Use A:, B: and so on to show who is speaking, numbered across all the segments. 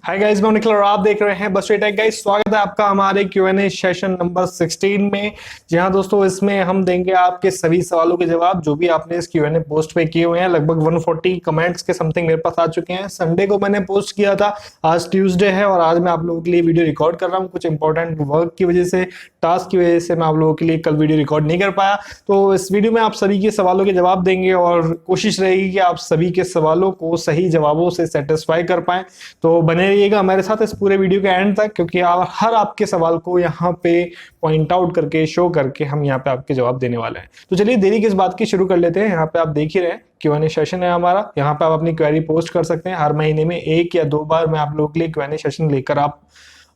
A: Hi guys, मैं निखिल और आप देख रहे हैं बस टेक गाइस। स्वागत है आपका हमारे Q&A सेशन नंबर 16 में। जी हाँ दोस्तों, इसमें हम देंगे आपके सभी सवालों के जवाब जो भी आपने इस Q&A पोस्ट पे किए हुए हैं। लगभग 140 कमेंट्स के समथिंग मेरे पास आ चुके हैं। संडे को मैंने पोस्ट किया था, आज ट्यूसडे है और आज मैं आप लोगों के लिए वीडियो रिकॉर्ड कर रहा हूँ। कुछ इंपॉर्टेंट वर्क की वजह से, टास्क की वजह से मैं आप लोगों के लिए कल वीडियो रिकॉर्ड नहीं कर पाया। तो इस वीडियो में आप सभी के सवालों के जवाब देंगे और कोशिश रहेगी कि आप सभी के सवालों को सही जवाबों से सेटिस्फाई कर पाएं। तो बने रहिएगा हमारे साथ इस पूरे वीडियो के एंड तक, क्योंकि हर आपके सवाल को यहाँ पे पॉइंट आउट करके, शो करके हम यहाँ पे आपके जवाब देने वाले हैं। तो चलिए देरी किस बात की, शुरू कर लेते हैं। यहाँ पे आप देख ही रहे हैं Q&A सेशन है हमारा। यहाँ पे आप अपनी क्वेरी पोस्ट कर सकते हैं। हर महीने में 1 या 2 बार मैं आप लोगों के लिए Q&A सेशन लेकर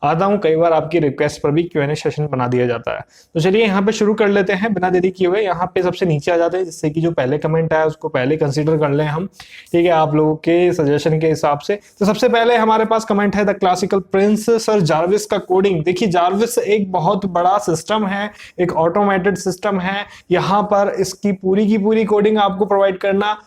A: आता हूँ। कई बार आपकी रिक्वेस्ट पर भी Q&A सेशन बना दिया जाता है। तो चलिए यहाँ पे शुरू कर लेते हैं बिना देरी किए हुए। यहाँ पे सबसे नीचे आ जाते हैं, जिससे कि जो पहले कमेंट आया उसको पहले कंसीडर कर लें हम, ठीक है, आप लोगों के सजेशन के हिसाब से। तो सबसे पहले हमारे पास कमेंट है the classical Prince sir, Jarvis का कोडिंग। देखिए, जार्विस एक बहुत बड़ा सिस्टम है, एक ऑटोमेटेड सिस्टम है। यहाँ पर इसकी की पूरी कोडिंग आपको प्रोवाइड करना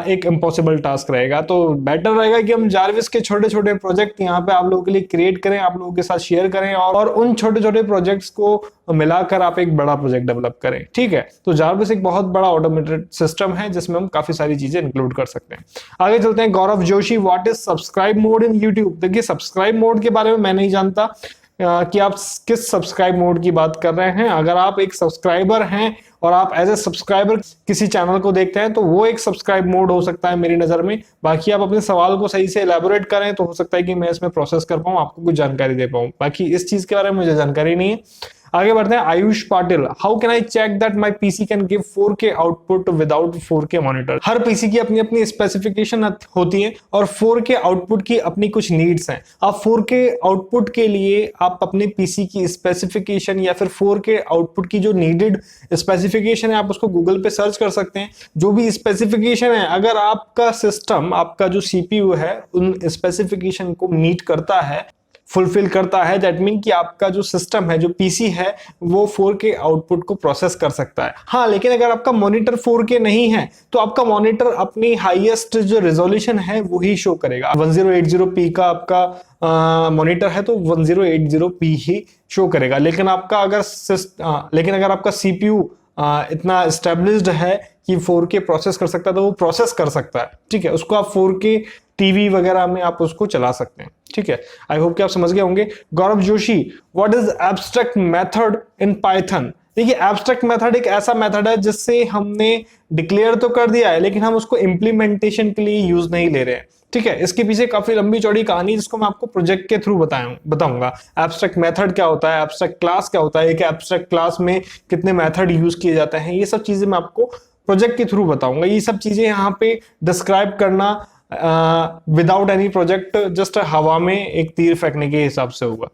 A: एक इम्पॉसिबल टास्क रहेगा। तो बेटर रहेगा कि हम जार्विस के छोटे छोटे प्रोजेक्ट यहाँ पे आप लोगों के लिए क्रिएट करें, आप लोगों के साथ शेयर करें और उन छोटे छोटे प्रोजेक्ट्स को मिलाकर आप एक बड़ा प्रोजेक्ट डेवलप करें, ठीक है। तो जार्विस एक बहुत बड़ा ऑटोमेटेड सिस्टम है जिसमें हम काफी सारी चीजें इंक्लूड कर सकते हैं। आगे चलते हैं। Gaurav Joshi, what is subscribe mode in YouTube. देखिए, सब्सक्राइब मोड के बारे में मैं नहीं जानता कि आप किस सब्सक्राइब मोड की बात कर रहे हैं। अगर आप एक सब्सक्राइबर हैं और आप एज ए सब्सक्राइबर किसी चैनल को देखते हैं तो वो एक सब्सक्राइब मोड हो सकता है मेरी नजर में। बाकी आप अपने सवाल को सही से एलैबोरेट करें तो हो सकता है कि मैं इसमें प्रोसेस कर पाऊं, आपको कुछ जानकारी दे पाऊं। बाकी इस चीज के बारे में मुझे जानकारी नहीं है। आगे बढ़ते हैं। Ayush Patil, how can I check that my PC can give 4K output without 4K monitor. हर पीसी की अपनी अपनी स्पेसिफिकेशन होती है और 4K आउटपुट की अपनी कुछ नीड्स हैं। आप 4K आउटपुट के लिए आप अपने पीसी की स्पेसिफिकेशन या फिर 4K आउटपुट की जो नीडेड स्पेसिफिकेशन है आप उसको गूगल पे सर्च कर सकते हैं। जो भी स्पेसिफिकेशन है, अगर आपका सिस्टम, आपका जो सीपीयू है उन स्पेसिफिकेशन को मीट करता है, फुलफिल करता है, दैट मीन कि आपका जो सिस्टम है, जो पीसी है, वो 4K आउटपुट को प्रोसेस कर सकता है। हाँ, लेकिन अगर आपका मॉनिटर 4K नहीं है तो आपका मॉनिटर अपनी हाईएस्ट जो रेजोल्यूशन है वो ही शो करेगा। 1080p का आपका मॉनिटर है तो 1080p ही शो करेगा। लेकिन अगर आपका सीपीयू इतना एस्टेब्लिश्ड है कि 4K प्रोसेस कर सकता है तो वो प्रोसेस कर सकता है, ठीक है। उसको आप 4K टीवी वगैरह में आप उसको चला सकते हैं, ठीक है। आई होप कि आप समझ गए होंगे। Gaurav Joshi, what is abstract method in Python. देखिए, एब्स्ट्रैक्ट मेथड एक ऐसा मेथड है जिससे हमने डिक्लेयर तो कर दिया है लेकिन हम उसको इंप्लीमेंटेशन के लिए यूज नहीं ले रहे हैं, ठीक है। इसके पीछे काफी लंबी चौड़ी कहानी जिसको मैं आपको प्रोजेक्ट के थ्रू बताऊंगा। एब्स्ट्रैक्ट मेथड क्या होता है, एब्स्ट्रैक्ट क्लास क्या होता है, एक एब्स्ट्रैक्ट क्लास में कितने मेथड यूज किए जाते हैं, ये सब चीजें मैं आपको प्रोजेक्ट के थ्रू बताऊंगा। ये सब चीजें यहाँ पे डिस्क्राइब करना विदाउट एनी प्रोजेक्ट जस्ट हवा में एक तीर फेंकने के हिसाब से होगा।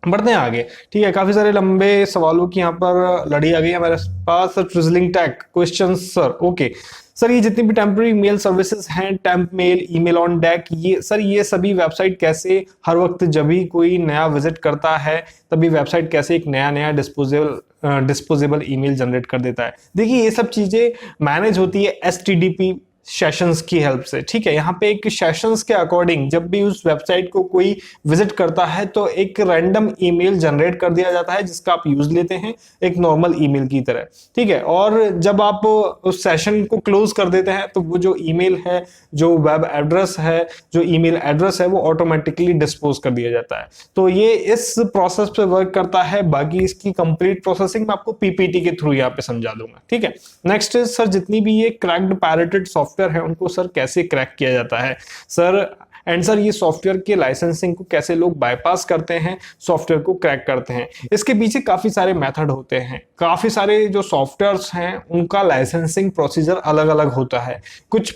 A: बढ़ते हैं आगे, ठीक है। काफी सारे लंबे सवालों की यहाँ पर लड़ी आ गई है हमारे पास। ट्रिजलिंग tag question sir, okay sir, ये जितनी भी टेम्पररी मेल सर्विसेज हैं, temp mail, email on deck, ये सर ये सभी वेबसाइट कैसे हर वक्त जब भी कोई नया विजिट करता है तभी वेबसाइट कैसे एक नया डिस्पोजेबल ईमेल जनरेट कर देता है। देखिए, ये सब चीजें मैनेज होती है HTTP सेशंस की हेल्प से, ठीक है। यहाँ पे एक सेशंस के अकॉर्डिंग जब भी उस वेबसाइट को कोई विजिट करता है तो एक रैंडम ईमेल जनरेट कर दिया जाता है जिसका आप यूज लेते हैं एक नॉर्मल ईमेल की तरह, ठीक है। और जब आप उस सेशन को क्लोज कर देते हैं तो वो जो ईमेल है, जो वेब एड्रेस है, जो ईमेल एड्रेस है, वो ऑटोमेटिकली डिस्पोज कर दिया जाता है। तो ये इस प्रोसेस पे वर्क करता है। बाकी इसकी कंप्लीट प्रोसेसिंग मैं आपको पीपीटी के थ्रू यहाँ पे समझा दूंगा, ठीक है। नेक्स्ट इज सर, जितनी भी ये क्रैक्ड पैरेटेड सॉफ्टवेयर है उनको सर कैसे क्रैक किया जाता है सर। एंड सर, ये सॉफ्टवेयर के लाइसेंसिंग को कैसे लोग बाईपास करते हैं, सॉफ्टवेयर को क्रैक करते हैं। इसके पीछे काफी सारे मेथड होते हैं। काफी सारे जो सॉफ्टवेयर्स हैं उनका लाइसेंसिंग प्रोसीजर अलग अलग होता है। कुछ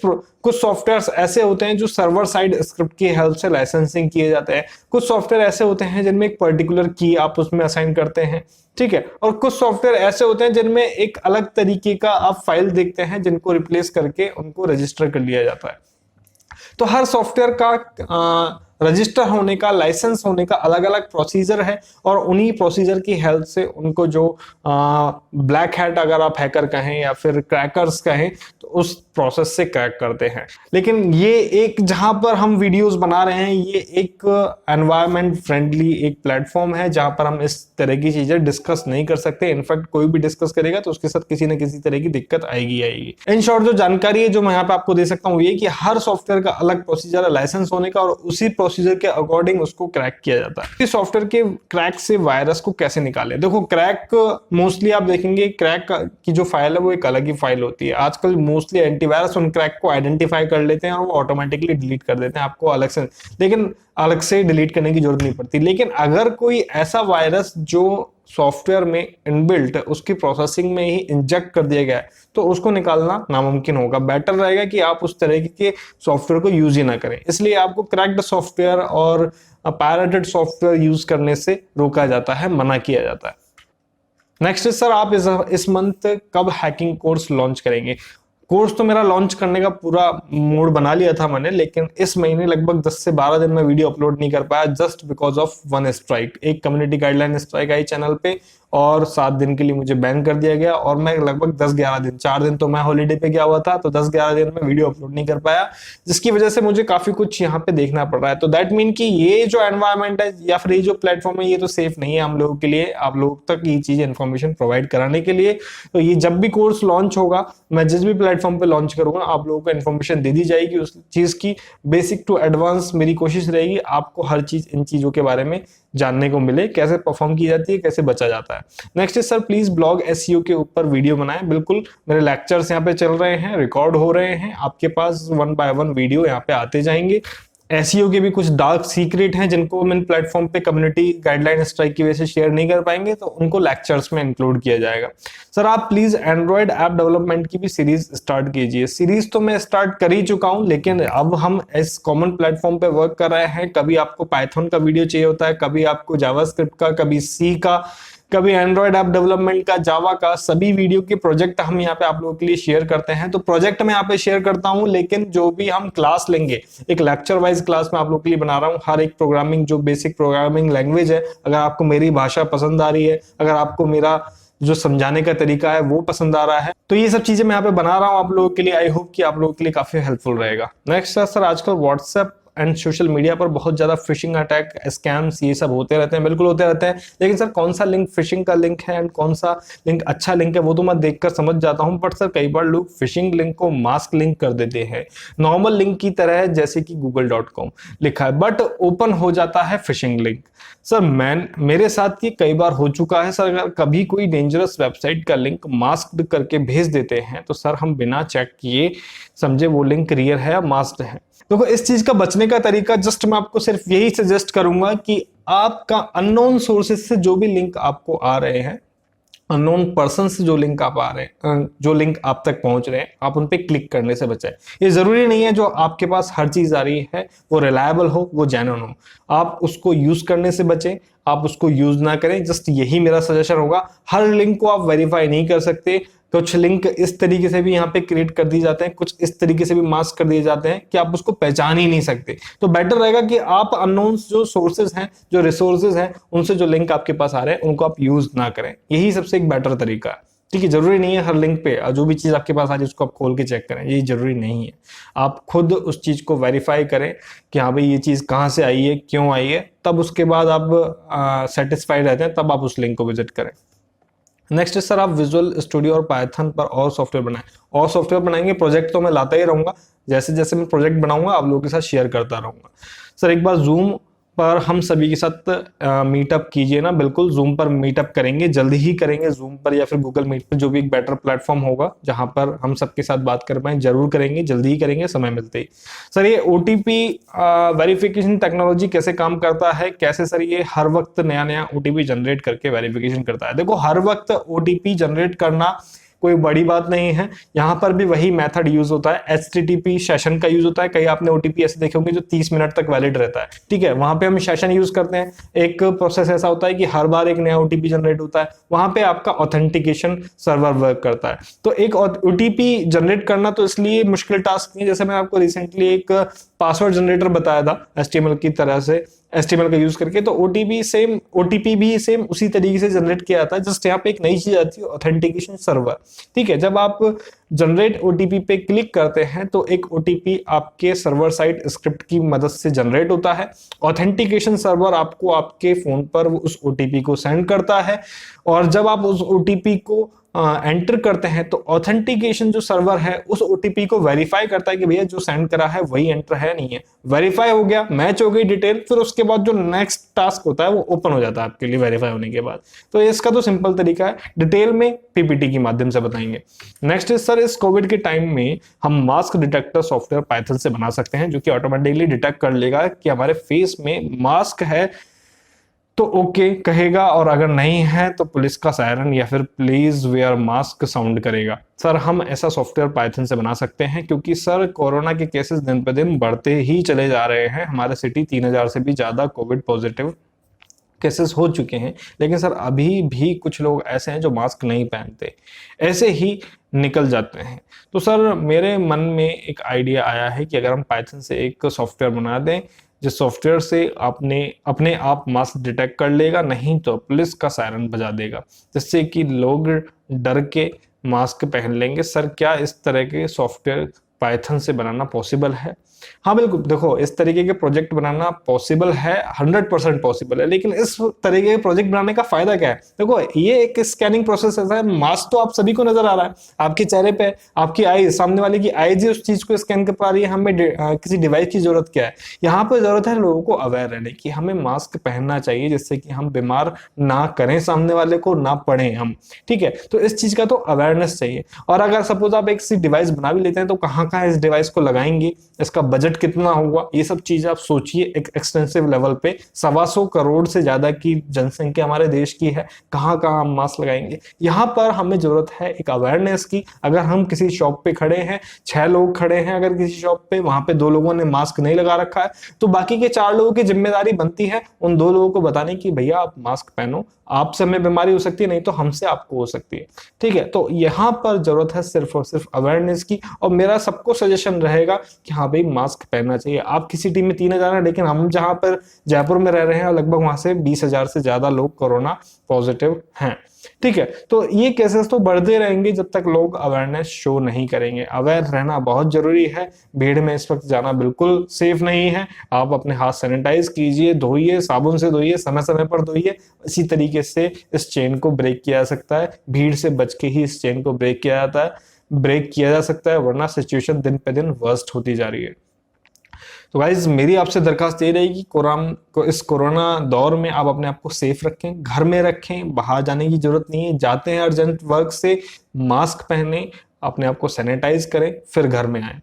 A: सॉफ्टवेयर्स ऐसे होते हैं जो सर्वर साइड स्क्रिप्ट की हेल्प से लाइसेंसिंग किए जाते हैं। कुछ सॉफ्टवेयर ऐसे होते हैं जिनमें एक पर्टिकुलर की आप उसमें असाइन करते हैं, ठीक है। और कुछ सॉफ्टवेयर ऐसे होते हैं जिनमें एक अलग तरीके का आप फाइल देखते हैं जिनको रिप्लेस करके उनको रजिस्टर कर लिया जाता है। तो हर सॉफ्टवेयर का रजिस्टर होने का, लाइसेंस होने का अलग अलग प्रोसीजर है और उन्हीं प्रोसीजर की हेल्प से उनको जो ब्लैक हैट अगर आप हैकर कहें या फिर क्रैकर्स कहें तो उस प्रोसेस से क्रैक करते हैं। लेकिन ये एक जहां पर हम वीडियोस बना रहे हैं ये एक एनवायरमेंट फ्रेंडली एक प्लेटफॉर्म है जहां पर हम इस तरह की चीजें डिस्कस नहीं कर सकते। इनफैक्ट कोई भी डिस्कस करेगा तो उसके साथ किसी न किसी तरह की दिक्कत आएगी। इन शॉर्ट जो जानकारी है जो मैं यहाँ पे आपको दे सकता हूँ ये कि हर सॉफ्टवेयर का अलग प्रोसीजर है लाइसेंस होने का और उसी प्रोसीजर के अकॉर्डिंग उसको क्रैक किया जाता है। इस सॉफ्टवेयर के क्रैक से वायरस को कैसे निकाले? देखो क्रैक मोस्टली आप देखेंगे क्रैक की जो फाइल है वो एक अलग ही फाइल होती है। आजकल मोस्टली एंटीवायरस उन क्रैक को आइडेंटिफाई कर लेते हैं और वो ऑटोमेटिकली डिलीट कर देते हैं आपको अलग से डिलीट करने की जरूरत नहीं पड़ती। लेकिन अगर कोई ऐसा वायरस जो सॉफ्टवेयर में इनबिल्ट उसकी प्रोसेसिंग में ही इंजेक्ट कर दिया गया है तो उसको निकालना नामुमकिन होगा। बेटर रहेगा कि आप उस तरह के सॉफ्टवेयर को यूज ही ना करें। इसलिए आपको क्रैक्ड सॉफ्टवेयर और पायरेटेड सॉफ्टवेयर यूज करने से रोका जाता है, मना किया जाता है। नेक्स्ट सर आप इस मंथ कब हैकिंग कोर्स लॉन्च करेंगे? कोर्स तो मेरा लॉन्च करने का पूरा मूड बना लिया था मैंने, लेकिन इस महीने लगभग 10 से 12 दिन में वीडियो अपलोड नहीं कर पाया just because of one strike. एक कम्युनिटी गाइडलाइन स्ट्राइक आई चैनल पे और 7 दिन के लिए मुझे बैन कर दिया गया और मैं लगभग 10-11 दिन, 4 दिन तो मैं हॉलीडे पे गया हुआ था तो 10-11 दिन में वीडियो अपलोड नहीं कर पाया, जिसकी वजह से मुझे काफी कुछ यहाँ पे देखना पड़ रहा है। तो दैट मीन कि ये जो एनवायरमेंट है या फिर ये जो प्लेटफॉर्म है ये तो सेफ नहीं है हम लोगों के लिए, आप लोगों तक ये चीज इन्फॉर्मेशन प्रोवाइड कराने के लिए। तो ये जब भी कोर्स लॉन्च होगा, मैं जिस भी प्लेटफॉर्म पे लॉन्च करूंगा आप लोगों को इन्फॉर्मेशन दे दी जाएगी उस चीज की। बेसिक टू एडवांस मेरी कोशिश रहेगी आपको हर चीज इन चीजों के बारे में जानने को मिले, कैसे परफॉर्म की जाती है, कैसे बचा जाता है। Next sir please blog SEO के ऊपर वीडियो बनाएं। बिल्कुल, मेरे लेक्चर्स यहाँ पे चल रहे हैं, रिकॉर्ड हो रहे हैं, आपके पास 1 बाय 1 वीडियो यहाँ पे आते जाएंगे। एसईओ के भी कुछ डार्क सीक्रेट हैं जिनको हम इन प्लेटफॉर्म पे कम्युनिटी गाइडलाइन स्ट्राइक की वजह से शेयर नहीं कर पाएंगे, तो उनको लेक्चर्स में इंक्लूड किया जाएगा। सर आप प्लीज एंड्रॉइड ऐप डेवलपमेंट की भी सीरीज स्टार्ट कीजिए। सीरीज तो मैं स्टार्ट कर ही चुका हूं, लेकिन अब हम इस कॉमन प्लेटफॉर्म पे वर्क कर रहे हैं। कभी आपको पाइथन का वीडियो चाहिए होता है, कभी आपको जावास्क्रिप्ट का, कभी सी का, कभी एंड्रॉइड ऐप डेवलपमेंट का, जावा का, सभी वीडियो के प्रोजेक्ट हम यहाँ पे आप लोगों के लिए शेयर करते हैं। तो प्रोजेक्ट मैं यहाँ पे शेयर करता हूँ, लेकिन जो भी हम क्लास लेंगे एक लेक्चर वाइज क्लास में आप लोगों के लिए बना रहा हूँ। हर एक प्रोग्रामिंग जो बेसिक प्रोग्रामिंग लैंग्वेज है, अगर आपको मेरी भाषा पसंद आ रही है, अगर आपको मेरा जो समझाने का तरीका है वो पसंद आ रहा है, तो ये सब चीजें मैं यहाँ पे बना रहा हूँ आप लोगों के लिए। आई होप कि आप लोगों के लिए काफी हेल्पफुल रहेगा। नेक्स्ट सर आजकल व्हाट्सएप एंड सोशल मीडिया पर बहुत ज्यादा फिशिंग अटैक, स्कैम्स ये सब होते रहते हैं। बिल्कुल होते रहते हैं, लेकिन सर कौन सा लिंक फिशिंग का लिंक है एंड कौन सा लिंक अच्छा लिंक है वो तो मैं देखकर समझ जाता हूं, बट सर कई बार लोग फिशिंग लिंक को मास्क लिंक कर देते हैं। नॉर्मल लिंक की तरह जैसे कि google.com लिखा है, बट ओपन हो जाता है फिशिंग लिंक। सर मेरे साथ ये कई बार हो चुका है। सर अगर कभी कोई डेंजरस वेबसाइट का लिंक मास्क करके भेज देते हैं तो सर हम बिना चेक किए समझे वो लिंक रियल है या मास्क्ड है। देखो इस चीज का बचने का तरीका जस्ट मैं आपको सिर्फ यही सजेस्ट करूंगा कि आपका अननोन सोर्सेज से जो भी लिंक आपको आ रहे हैं, अननोन पर्सन से जो लिंक आप आ रहे हैं, जो लिंक आप तक पहुंच रहे हैं, आप उन पे क्लिक करने से बचाएं। ये जरूरी नहीं है जो आपके पास हर चीज आ रही है वो रिलायबल हो, वो जेन्युइन हो। आप उसको यूज करने से बचें, आप उसको यूज ना करें। जस्ट यही मेरा सजेशन होगा। हर लिंक को आप वेरीफाई नहीं कर सकते। कुछ लिंक इस तरीके से भी यहाँ पे क्रिएट कर दिए जाते हैं, कुछ इस तरीके से भी मास्क कर दिए जाते हैं कि आप उसको पहचान ही नहीं सकते। तो बेटर रहेगा कि आप अननोन जो सोर्सेज हैं, जो रिसोर्सेज हैं, उनसे जो लिंक आपके पास आ रहे हैं उनको आप यूज ना करें। यही सबसे एक बेटर तरीका है। ठीक है, जरूरी नहीं है हर लिंक पे जो भी चीज आपके पास आ जाए उसको आप खोल के चेक करें, यही जरूरी नहीं है। आप खुद उस चीज को वेरीफाई करें कि हाँ भाई ये चीज कहाँ से आई है, क्यों आई है, तब उसके बाद आप सेटिस्फाइड रहते हैं, तब आप उस लिंक को विजिट करें। नेक्स्ट सर आप विजुअल स्टूडियो और पाइथन पर और सॉफ्टवेयर बनाएं। और सॉफ्टवेयर बनाएंगे, प्रोजेक्ट तो मैं लाता ही रहूंगा, जैसे जैसे मैं प्रोजेक्ट बनाऊंगा आप लोगों के साथ शेयर करता रहूंगा। सर एक बार जूम पर हम सभी के साथ मीटअप कीजिए ना। बिल्कुल, जूम पर मीटअप करेंगे, जल्दी ही करेंगे। जूम पर या फिर गूगल मीट पर, जो भी एक बेटर प्लेटफॉर्म होगा जहां पर हम सबके साथ बात कर पाए, जरूर करेंगे, जल्दी ही करेंगे समय मिलते ही। सर ये ओटीपी वेरिफिकेशन टेक्नोलॉजी कैसे काम करता है, कैसे सर ये हर वक्त नया नया ओटीपी जनरेट करके वेरिफिकेशन करता है? देखो हर वक्त ओटीपी जनरेट करना कोई बड़ी बात नहीं है। यहाँ पर भी वही मेथड यूज होता है, HTTP सेशन का यूज होता है। कई आपने ओटीपी ऐसे देखे होंगे जो 30 मिनट तक वैलिड रहता है, ठीक है, वहां पे हम सेशन यूज करते हैं। एक प्रोसेस ऐसा होता है कि हर बार एक नया ओटीपी जनरेट होता है, वहां पे आपका ऑथेंटिकेशन सर्वर वर्क करता है। तो एक ओटीपी जनरेट करना तो इसलिए मुश्किल टास्क नहीं है। जैसे मैं आपको रिसेंटली एक पासवर्ड जनरेटर बताया था HTML की तरह से, HTML का यूज करके। तो ओटीपी भी सेम उसी तरीके से जनरेट किया जाता है। जस्ट यहाँ पे एक नई चीज आती है, ऑथेंटिकेशन सर्वर। ठीक है, जब आप जनरेट ओटीपी पे क्लिक करते हैं तो एक ओटीपी आपके सर्वर साइड स्क्रिप्ट की मदद से जनरेट होता है। ऑथेंटिकेशन सर्वर आपको आपके फोन पर उस ओटीपी को सेंड करता है, और जब आप उस ओटीपी को एंटर करते हैं तो ऑथेंटिकेशन जो सर्वर है उस ओटीपी को वेरीफाई करता है कि भैया जो सेंड करा है वही एंटर है नहीं है। वेरीफाई हो गया, मैच हो गई डिटेल, फिर उसके बाद जो नेक्स्ट टास्क होता है वो ओपन हो जाता है आपके लिए वेरीफाई होने के बाद। तो इसका तो सिंपल तरीका है, डिटेल में पीपीटी के माध्यम से बताएंगे। नेक्स्ट इज सर, इस कोविड के टाइम में हम मास्क डिटेक्टर सॉफ्टवेयर पाइथन से बना सकते हैं, जो कि ऑटोमेटिकली डिटेक्ट कर लेगा कि हमारे फेस में मास्क है तो ओके कहेगा, और अगर नहीं है तो पुलिस का सायरन या फिर प्लीज वेयर मास्क साउंड करेगा। सर हम ऐसा सॉफ्टवेयर पाइथन से बना सकते हैं, क्योंकि सर कोरोना के केसेस दिन पे दिन बढ़ते ही चले जा रहे हैं। हमारे सिटी 3000 से भी ज्यादा कोविड पॉजिटिव केसेस हो चुके हैं, लेकिन सर अभी भी कुछ लोग ऐसे हैं जो मास्क नहीं पहनते, ऐसे ही निकल जाते हैं। तो सर मेरे मन में एक आइडिया आया है कि अगर हम पाइथन से एक सॉफ्टवेयर बना दें जिस सॉफ्टवेयर से आपने अपने आप मास्क डिटेक्ट कर लेगा, नहीं तो पुलिस का सायरन बजा देगा, जिससे कि लोग डर के मास्क पहन लेंगे। सर क्या इस तरह के सॉफ्टवेयर पाइथन से बनाना पॉसिबल है? हाँ बिल्कुल, देखो इस तरीके के प्रोजेक्ट बनाना पॉसिबल है, 100% पॉसिबल है। लेकिन इस तरीके के प्रोजेक्ट बनाने का फायदा क्या है? देखो ये एक स्कैनिंग प्रोसेस ऐसा है, मास्क तो आप सभी को नजर आ रहा है, आपके चेहरे पे, आपकी आई, सामने वाले की आईज उस चीज को स्कैन कर पा रही है। हमें किसी डिवाइस की जरूरत क्या है? यहाँ पर जरूरत है लोगों को अवेयर रहने की। हमें मास्क पहनना चाहिए जिससे कि हम बीमार ना करें सामने वाले को, ना पड़े हम। ठीक है, तो इस चीज का तो अवेयरनेस चाहिए। और अगर सपोज आप एक सी डिवाइस बना भी लेते हैं तो कहाँ कहाँ इस डिवाइस को लगाएंगे, इसका बजट कितना होगा, ये सब चीजें आप सोचिए। एक एक्सटेंसिव लेवल पे 125 करोड़ से ज्यादा की जनसंख्या हमारे देश की है, कहाँ कहाँ हम मास्क लगाएंगे? यहाँ पर हमें जरूरत है एक अवेयरनेस की। अगर हम किसी शॉप पे खड़े हैं, 6 लोग खड़े हैं अगर किसी शॉप पे, वहां पे 2 लोगों ने मास्क नहीं लगा रखा है, तो बाकी के 4 लोगों की जिम्मेदारी बनती है उन 2 लोगों को बताने की भैया आप मास्क पहनो, आपसे हमें बीमारी हो सकती है, नहीं तो हमसे आपको हो सकती है। ठीक है, तो यहाँ पर जरूरत है सिर्फ और सिर्फ अवेयरनेस की। और मेरा सबको सजेशन रहेगा कि हाँ भाई मास्क पहनना चाहिए। आप किसी टीम में 3000 है, लेकिन हम जहां पर जयपुर में रह रहे हैं लगभग वहां से 20,000 से ज्यादा लोग कोरोना पॉजिटिव हैं। ठीक है, तो ये केसेस तो बढ़ते रहेंगे जब तक लोग अवेयरनेस शो नहीं करेंगे। अवेयर रहना बहुत जरूरी है। भीड़ में इस वक्त जाना बिल्कुल सेफ नहीं है। आप अपने हाथ सैनिटाइज कीजिए, धोइए, साबुन से धोइए, समय समय पर धोइए। इसी तरीके से इस चेन को ब्रेक किया जा सकता है। भीड़ से बच के ही इस चेन को ब्रेक किया जा सकता है, वरना सिचुएशन दिन पे दिन वर्स्ट होती जा रही है। तो गाइज मेरी आपसे दरखास्त ये रहेगी, इस कोरोना दौर में आप अपने आप को सेफ रखें, घर में रखें, बाहर जाने की जरूरत नहीं है। जाते हैं अर्जेंट वर्क से, मास्क पहने, अपने आप को सैनिटाइज करें, फिर घर में आए।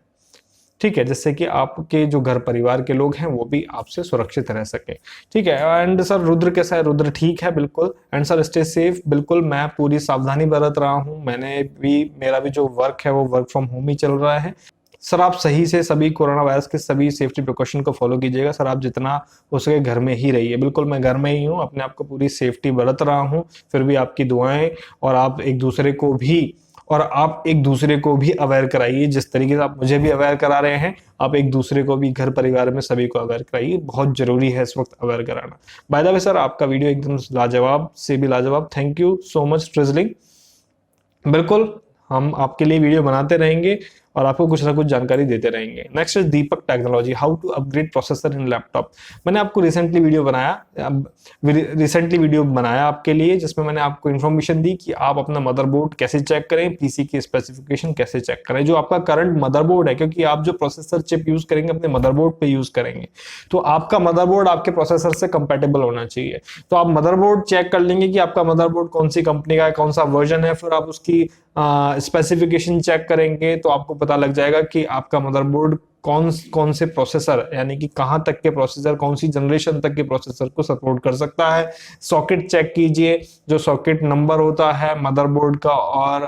A: ठीक है, जिससे कि आपके जो घर परिवार के लोग हैं वो भी आपसे सुरक्षित रह सके। ठीक है, एंड सर रुद्र कैसा है? रुद्र ठीक है बिल्कुल। And sir stay safe. बिल्कुल मैं पूरी सावधानी बरत रहा हूँ। मेरा भी जो वर्क है वो वर्क फ्रॉम होम ही चल रहा है। सर आप सही से सभी कोरोना वायरस के सभी सेफ्टी प्रिकॉशन को फॉलो कीजिएगा। सर आप जितना हो सके घर में ही रहिए। बिल्कुल मैं घर में ही हूँ, अपने आप को पूरी सेफ्टी बरत रहा हूँ। फिर भी आपकी दुआएं, और आप एक दूसरे को भी अवेयर कराइए। जिस तरीके से आप मुझे भी अवेयर करा रहे हैं, आप एक दूसरे को भी, घर परिवार में सभी को अवेयर कराइए। बहुत जरूरी है इस वक्त अवेयर कराना। बाय द वे सर आपका वीडियो एकदम लाजवाब से भी लाजवाब। थैंक यू सो मच ट्रिजलिंग। बिल्कुल हम आपके लिए वीडियो बनाते रहेंगे और आपको कुछ ना कुछ जानकारी देते रहेंगे। Next is Deepak technology, how to upgrade processor in laptop. मैंने आपको रिसेंटली वीडियो बनाया आपके लिए, जिसमें मैंने आपको इन्फॉर्मेशन दी कि आप अपना मदरबोर्ड कैसे चेक करें, पीसी की स्पेसिफिकेशन कैसे चेक करें, जो आपका करंट मदरबोर्ड है, क्योंकि आप जो प्रोसेसर चिप यूज करेंगे अपने मदरबोर्ड पे यूज करेंगे, तो आपका मदरबोर्ड आपके प्रोसेसर से कंपैटिबल होना चाहिए। तो आप मदरबोर्ड चेक कर लेंगे कि आपका मदरबोर्ड कौन सी कंपनी का है, कौन सा वर्जन है। फिर आप उसकी स्पेसिफिकेशन चेक करेंगे तो आपको पता लग जाएगा कि आपका मदरबोर्ड कौन से प्रोसेसर, यानी कि कहां तक के प्रोसेसर, कौन सी जनरेशन तक के प्रोसेसर को सपोर्ट कर सकता है। सॉकेट चेक कीजिए, जो सॉकेट नंबर होता है मदरबोर्ड का और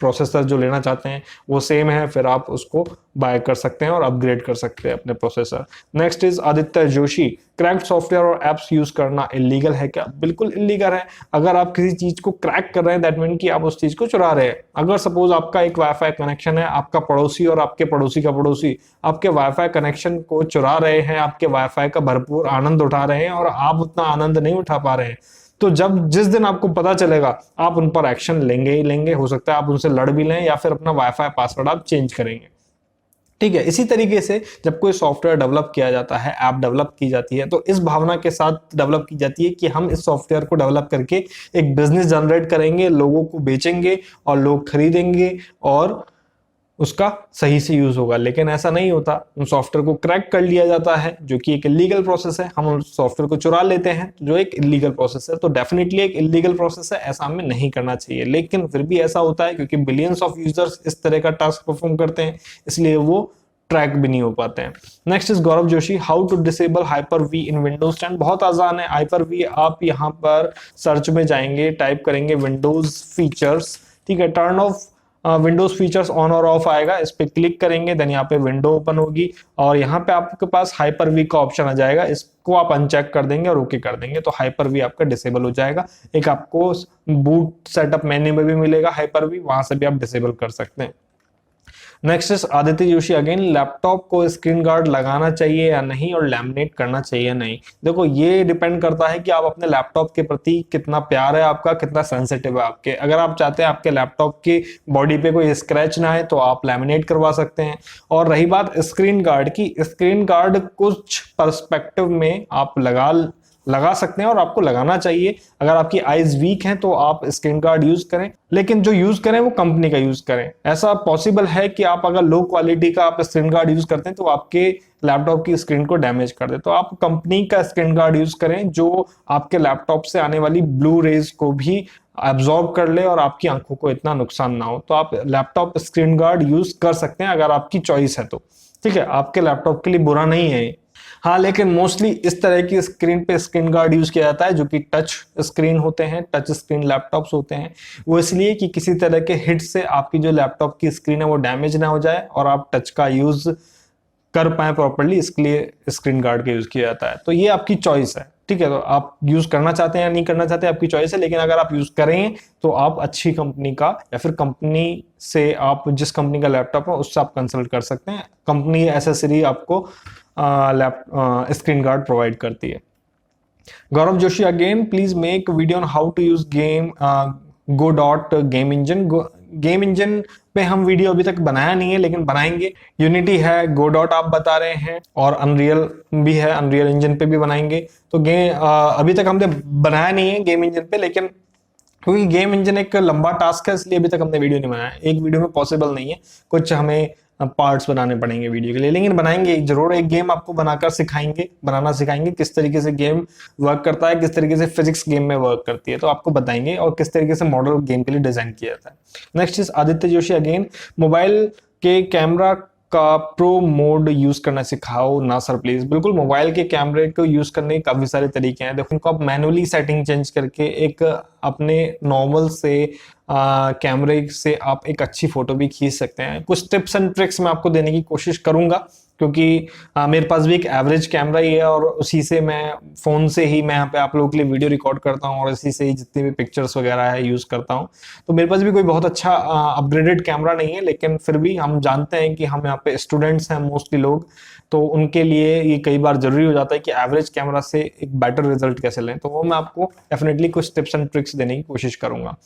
A: प्रोसेसर जो लेना चाहते हैं वो सेम है, फिर आप उसको बाय कर सकते हैं और अपग्रेड कर सकते हैं अपने processor. Next is Aditya Joshi, cracked software और एप्स यूज करना इलीगल है क्या? बिल्कुल इलीगल है। अगर आप किसी चीज को क्रैक कर रहे हैं दैट मीन कि आप उस चीज को चुरा रहे हैं। अगर सपोज आपका एक वाईफाई कनेक्शन है, आपका पड़ोसी और आपके पड़ोसी का पड़ोसी आपके वाईफाई कनेक्शन को चुरा रहे हैं, आपके वाईफाई का भरपूर आनंद उठा रहे हैं और आप उतना आनंद नहीं उठा पा रहे हैं, तो जब जिस दिन आपको पता चलेगा आप उन पर एक्शन लेंगे ही लेंगे। हो सकता है आप उनसे लड़ भी लें या फिर अपना वाईफाई पासवर्ड आप चेंज करेंगे। ठीक है, इसी तरीके से जब कोई सॉफ्टवेयर डेवलप किया जाता है, ऐप डेवलप की जाती है, तो इस भावना के साथ डेवलप की जाती है कि हम इस सॉफ्टवेयर को डेवलप करके एक बिजनेस जनरेट करेंगे, लोगों को बेचेंगे और लोग खरीदेंगे और उसका सही से यूज होगा। लेकिन ऐसा नहीं होता, उन सॉफ्टवेयर को क्रैक कर लिया जाता है जो कि एक इलीगल प्रोसेस है। हम उस सॉफ्टवेयर को चुरा लेते हैं जो एक इलीगल प्रोसेस है। तो डेफिनेटली एक इलीगल प्रोसेस है, ऐसा हमें नहीं करना चाहिए। लेकिन फिर भी ऐसा होता है क्योंकि बिलियंस ऑफ यूजर्स इस तरह का टास्क परफॉर्म करते हैं, इसलिए वो ट्रैक भी नहीं हो पाते हैं। Next is Gaurav Joshi, how to disable hyper V in Windows 10। बहुत आसान है हाइपर वी। आप यहाँ पर सर्च में जाएंगे, टाइप करेंगे विंडोज फीचर्स, ठीक है, turn off Windows features on और ऑफ आएगा, इस पे क्लिक करेंगे, देन यहाँ पे विंडो ओपन होगी और यहाँ पे आपके पास हाइपर वी का ऑप्शन आ जाएगा। इसको आप अनचेक कर देंगे और ओके कर देंगे तो हाइपर वी आपका डिसेबल हो जाएगा। एक आपको बूट सेटअप मेन्यू में भी मिलेगा हाइपर वी, वहां से भी आप डिसेबल कर सकते हैं। Next is Aditya Joshi again, laptop को स्क्रीन गार्ड लगाना चाहिए या नहीं और लैमिनेट करना चाहिए या नहीं। देखो ये डिपेंड करता है कि आप अपने लैपटॉप के प्रति कितना प्यार है आपका, कितना सेंसिटिव है आपके। अगर आप चाहते हैं आपके लैपटॉप की बॉडी पे कोई स्क्रैच ना आए तो आप लैमिनेट करवा सकते हैं। और रही बात स्क्रीन गार्ड की, स्क्रीन गार्ड कुछ पर्सपेक्टिव में आप लगा सकते हैं और आपको लगाना चाहिए। अगर आपकी आईज वीक हैं तो आप स्क्रीन गार्ड यूज करें, लेकिन जो यूज करें वो कंपनी का यूज करें। ऐसा पॉसिबल है कि आप अगर लो क्वालिटी का आप स्क्रीन गार्ड यूज करते हैं तो आपके लैपटॉप की स्क्रीन को डैमेज कर दे। तो आप कंपनी का स्क्रीन गार्ड यूज करें जो आपके लैपटॉप से आने वाली ब्लू रेज को भी एब्जॉर्ब कर ले और आपकी आंखों को इतना नुकसान ना हो। तो आप लैपटॉप स्क्रीन गार्ड यूज कर सकते हैं अगर आपकी चॉइस है तो, ठीक है, आपके लैपटॉप के लिए बुरा नहीं है। हाँ, लेकिन मोस्टली इस तरह की स्क्रीन पे स्क्रीन गार्ड यूज किया जाता है जो कि टच स्क्रीन होते हैं, टच स्क्रीन लैपटॉप्स होते हैं। वो इसलिए कि किसी तरह के हिट से आपकी जो लैपटॉप की स्क्रीन है वो डैमेज ना हो जाए और आप टच का यूज कर पाए प्रॉपर्ली, इसके लिए स्क्रीन गार्ड का यूज किया जाता है। तो ये आपकी चॉइस है, ठीक है, तो आप यूज करना चाहते हैं या नहीं करना चाहते आपकी चॉइस है। लेकिन अगर आप यूज करें तो आप अच्छी कंपनी का या फिर कंपनी से, आप जिस कंपनी का लैपटॉप है उससे आप कंसल्ट कर सकते हैं। कंपनी एसेसरी आपको स्क्रीन गार्ड प्रोवाइड करती है। Gaurav Joshi again, please make video on how to use go dot game engine. Game engine पे हम वीडियो अभी तक बनाया नहीं है लेकिन बनाएंगे। यूनिटी है, गो डॉट आप बता रहे हैं और अनरियल भी है, अनरियल इंजन पे भी बनाएंगे। तो अभी तक हमने बनाया नहीं है गेम इंजन पे, लेकिन क्योंकि गेम इंजन एक लंबा टास्क है इसलिए अभी तक हमने वीडियो नहीं बनाया। एक वीडियो में पॉसिबल नहीं है, कुछ हमें पार्ट्स बनाने पड़ेंगे वीडियो के लिए, लेकिन बनाएंगे जरूर। एक गेम आपको बनाकर सिखाएंगे, बनाना सिखाएंगे, किस तरीके से गेम वर्क करता है, किस तरीके से फिजिक्स गेम में वर्क करती है, तो आपको बताएंगे, और किस तरीके से मॉडल गेम के लिए डिजाइन किया जाता है। Next is Aditya Joshi again, mobile के कैमरा का प्रो मोड यूज करना सिखाओ ना सर प्लीज। बिल्कुल, मोबाइल के कैमरे को यूज करने के काफी सारे तरीके हैं। देखो, इनको आप मैनुअली सेटिंग चेंज करके एक अपने नॉर्मल से कैमरे से आप एक अच्छी फोटो भी खींच सकते हैं। कुछ टिप्स एंड ट्रिक्स मैं आपको देने की कोशिश करूंगा क्योंकि मेरे पास भी एक एवरेज कैमरा ही है और उसी से मैं फोन से ही मैं यहाँ पे आप लोगों के लिए वीडियो रिकॉर्ड करता हूँ और इसी से ही जितनी भी पिक्चर्स वगैरह है यूज करता हूँ। तो मेरे पास भी कोई बहुत अच्छा अपग्रेडेड कैमरा नहीं है, लेकिन फिर भी हम जानते हैं कि हम यहाँ पे स्टूडेंट्स हैं मोस्टली लोग, तो उनके लिए ये कई बार जरूरी हो जाता है कि एवरेज कैमरा से एक बेटर रिजल्ट कैसे लें। तो वो मैं आपको डेफिनेटली कुछ टिप्स एंड ट्रिक्स देने की कोशिश करूंगा।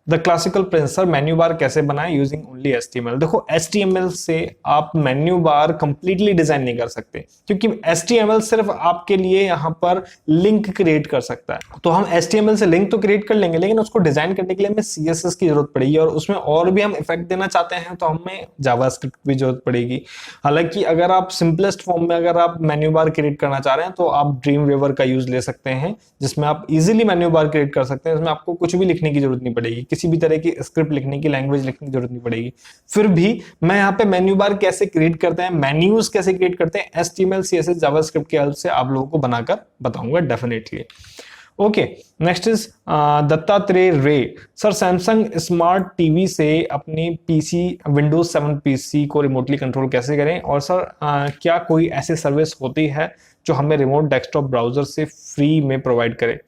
A: The classical Prince, sir menu bar कैसे बनाएं यूजिंग ओनली HTML। देखो, HTML से आप मेन्यू बार कंप्लीटली डिजाइन नहीं कर सकते क्योंकि HTML सिर्फ आपके लिए यहाँ पर लिंक क्रिएट कर सकता है। तो हम HTML से लिंक तो क्रिएट कर लेंगे, लेकिन उसको डिजाइन करने के लिए हमें CSS की जरूरत पड़ेगी और उसमें और भी हम इफेक्ट देना चाहते हैं तो हमें जावास्क्रिप्ट की जरूरत पड़ेगी। हालांकि अगर आप सिंपलेस्ट फॉर्म में अगर आप मेन्यू बार क्रिएट करना चाह रहे हैं तो आप ड्रीम वेवर का यूज ले सकते हैं, जिसमें आप इजीली मेन्यू बार क्रिएट कर सकते हैं। इसमें आपको कुछ भी लिखने की जरूरत नहीं पड़ेगी, किसी भी तरह की स्क्रिप्ट लिखने की, लैंग्वेज लिखने की जरूरत नहीं पड़ेगी। फिर भी मैं यहाँ पे मेन्यू बार कैसे क्रिएट करते हैं, मेन्यूज कैसे क्रिएट करते हैं, HTML CSS जावास्क्रिप्ट की हेल्प से आप लोगों को बनाकर बताऊंगा definitely. Okay, next is Dattatreya रे। सर सैमसंग स्मार्ट टीवी से अपनी पीसी विंडोज 7 पीसी को रिमोटली कंट्रोल कैसे करें, और सर क्या कोई ऐसी सर्विस होती है जो हमें रिमोट डेस्कटॉप ब्राउजर से फ्री में प्रोवाइड करे?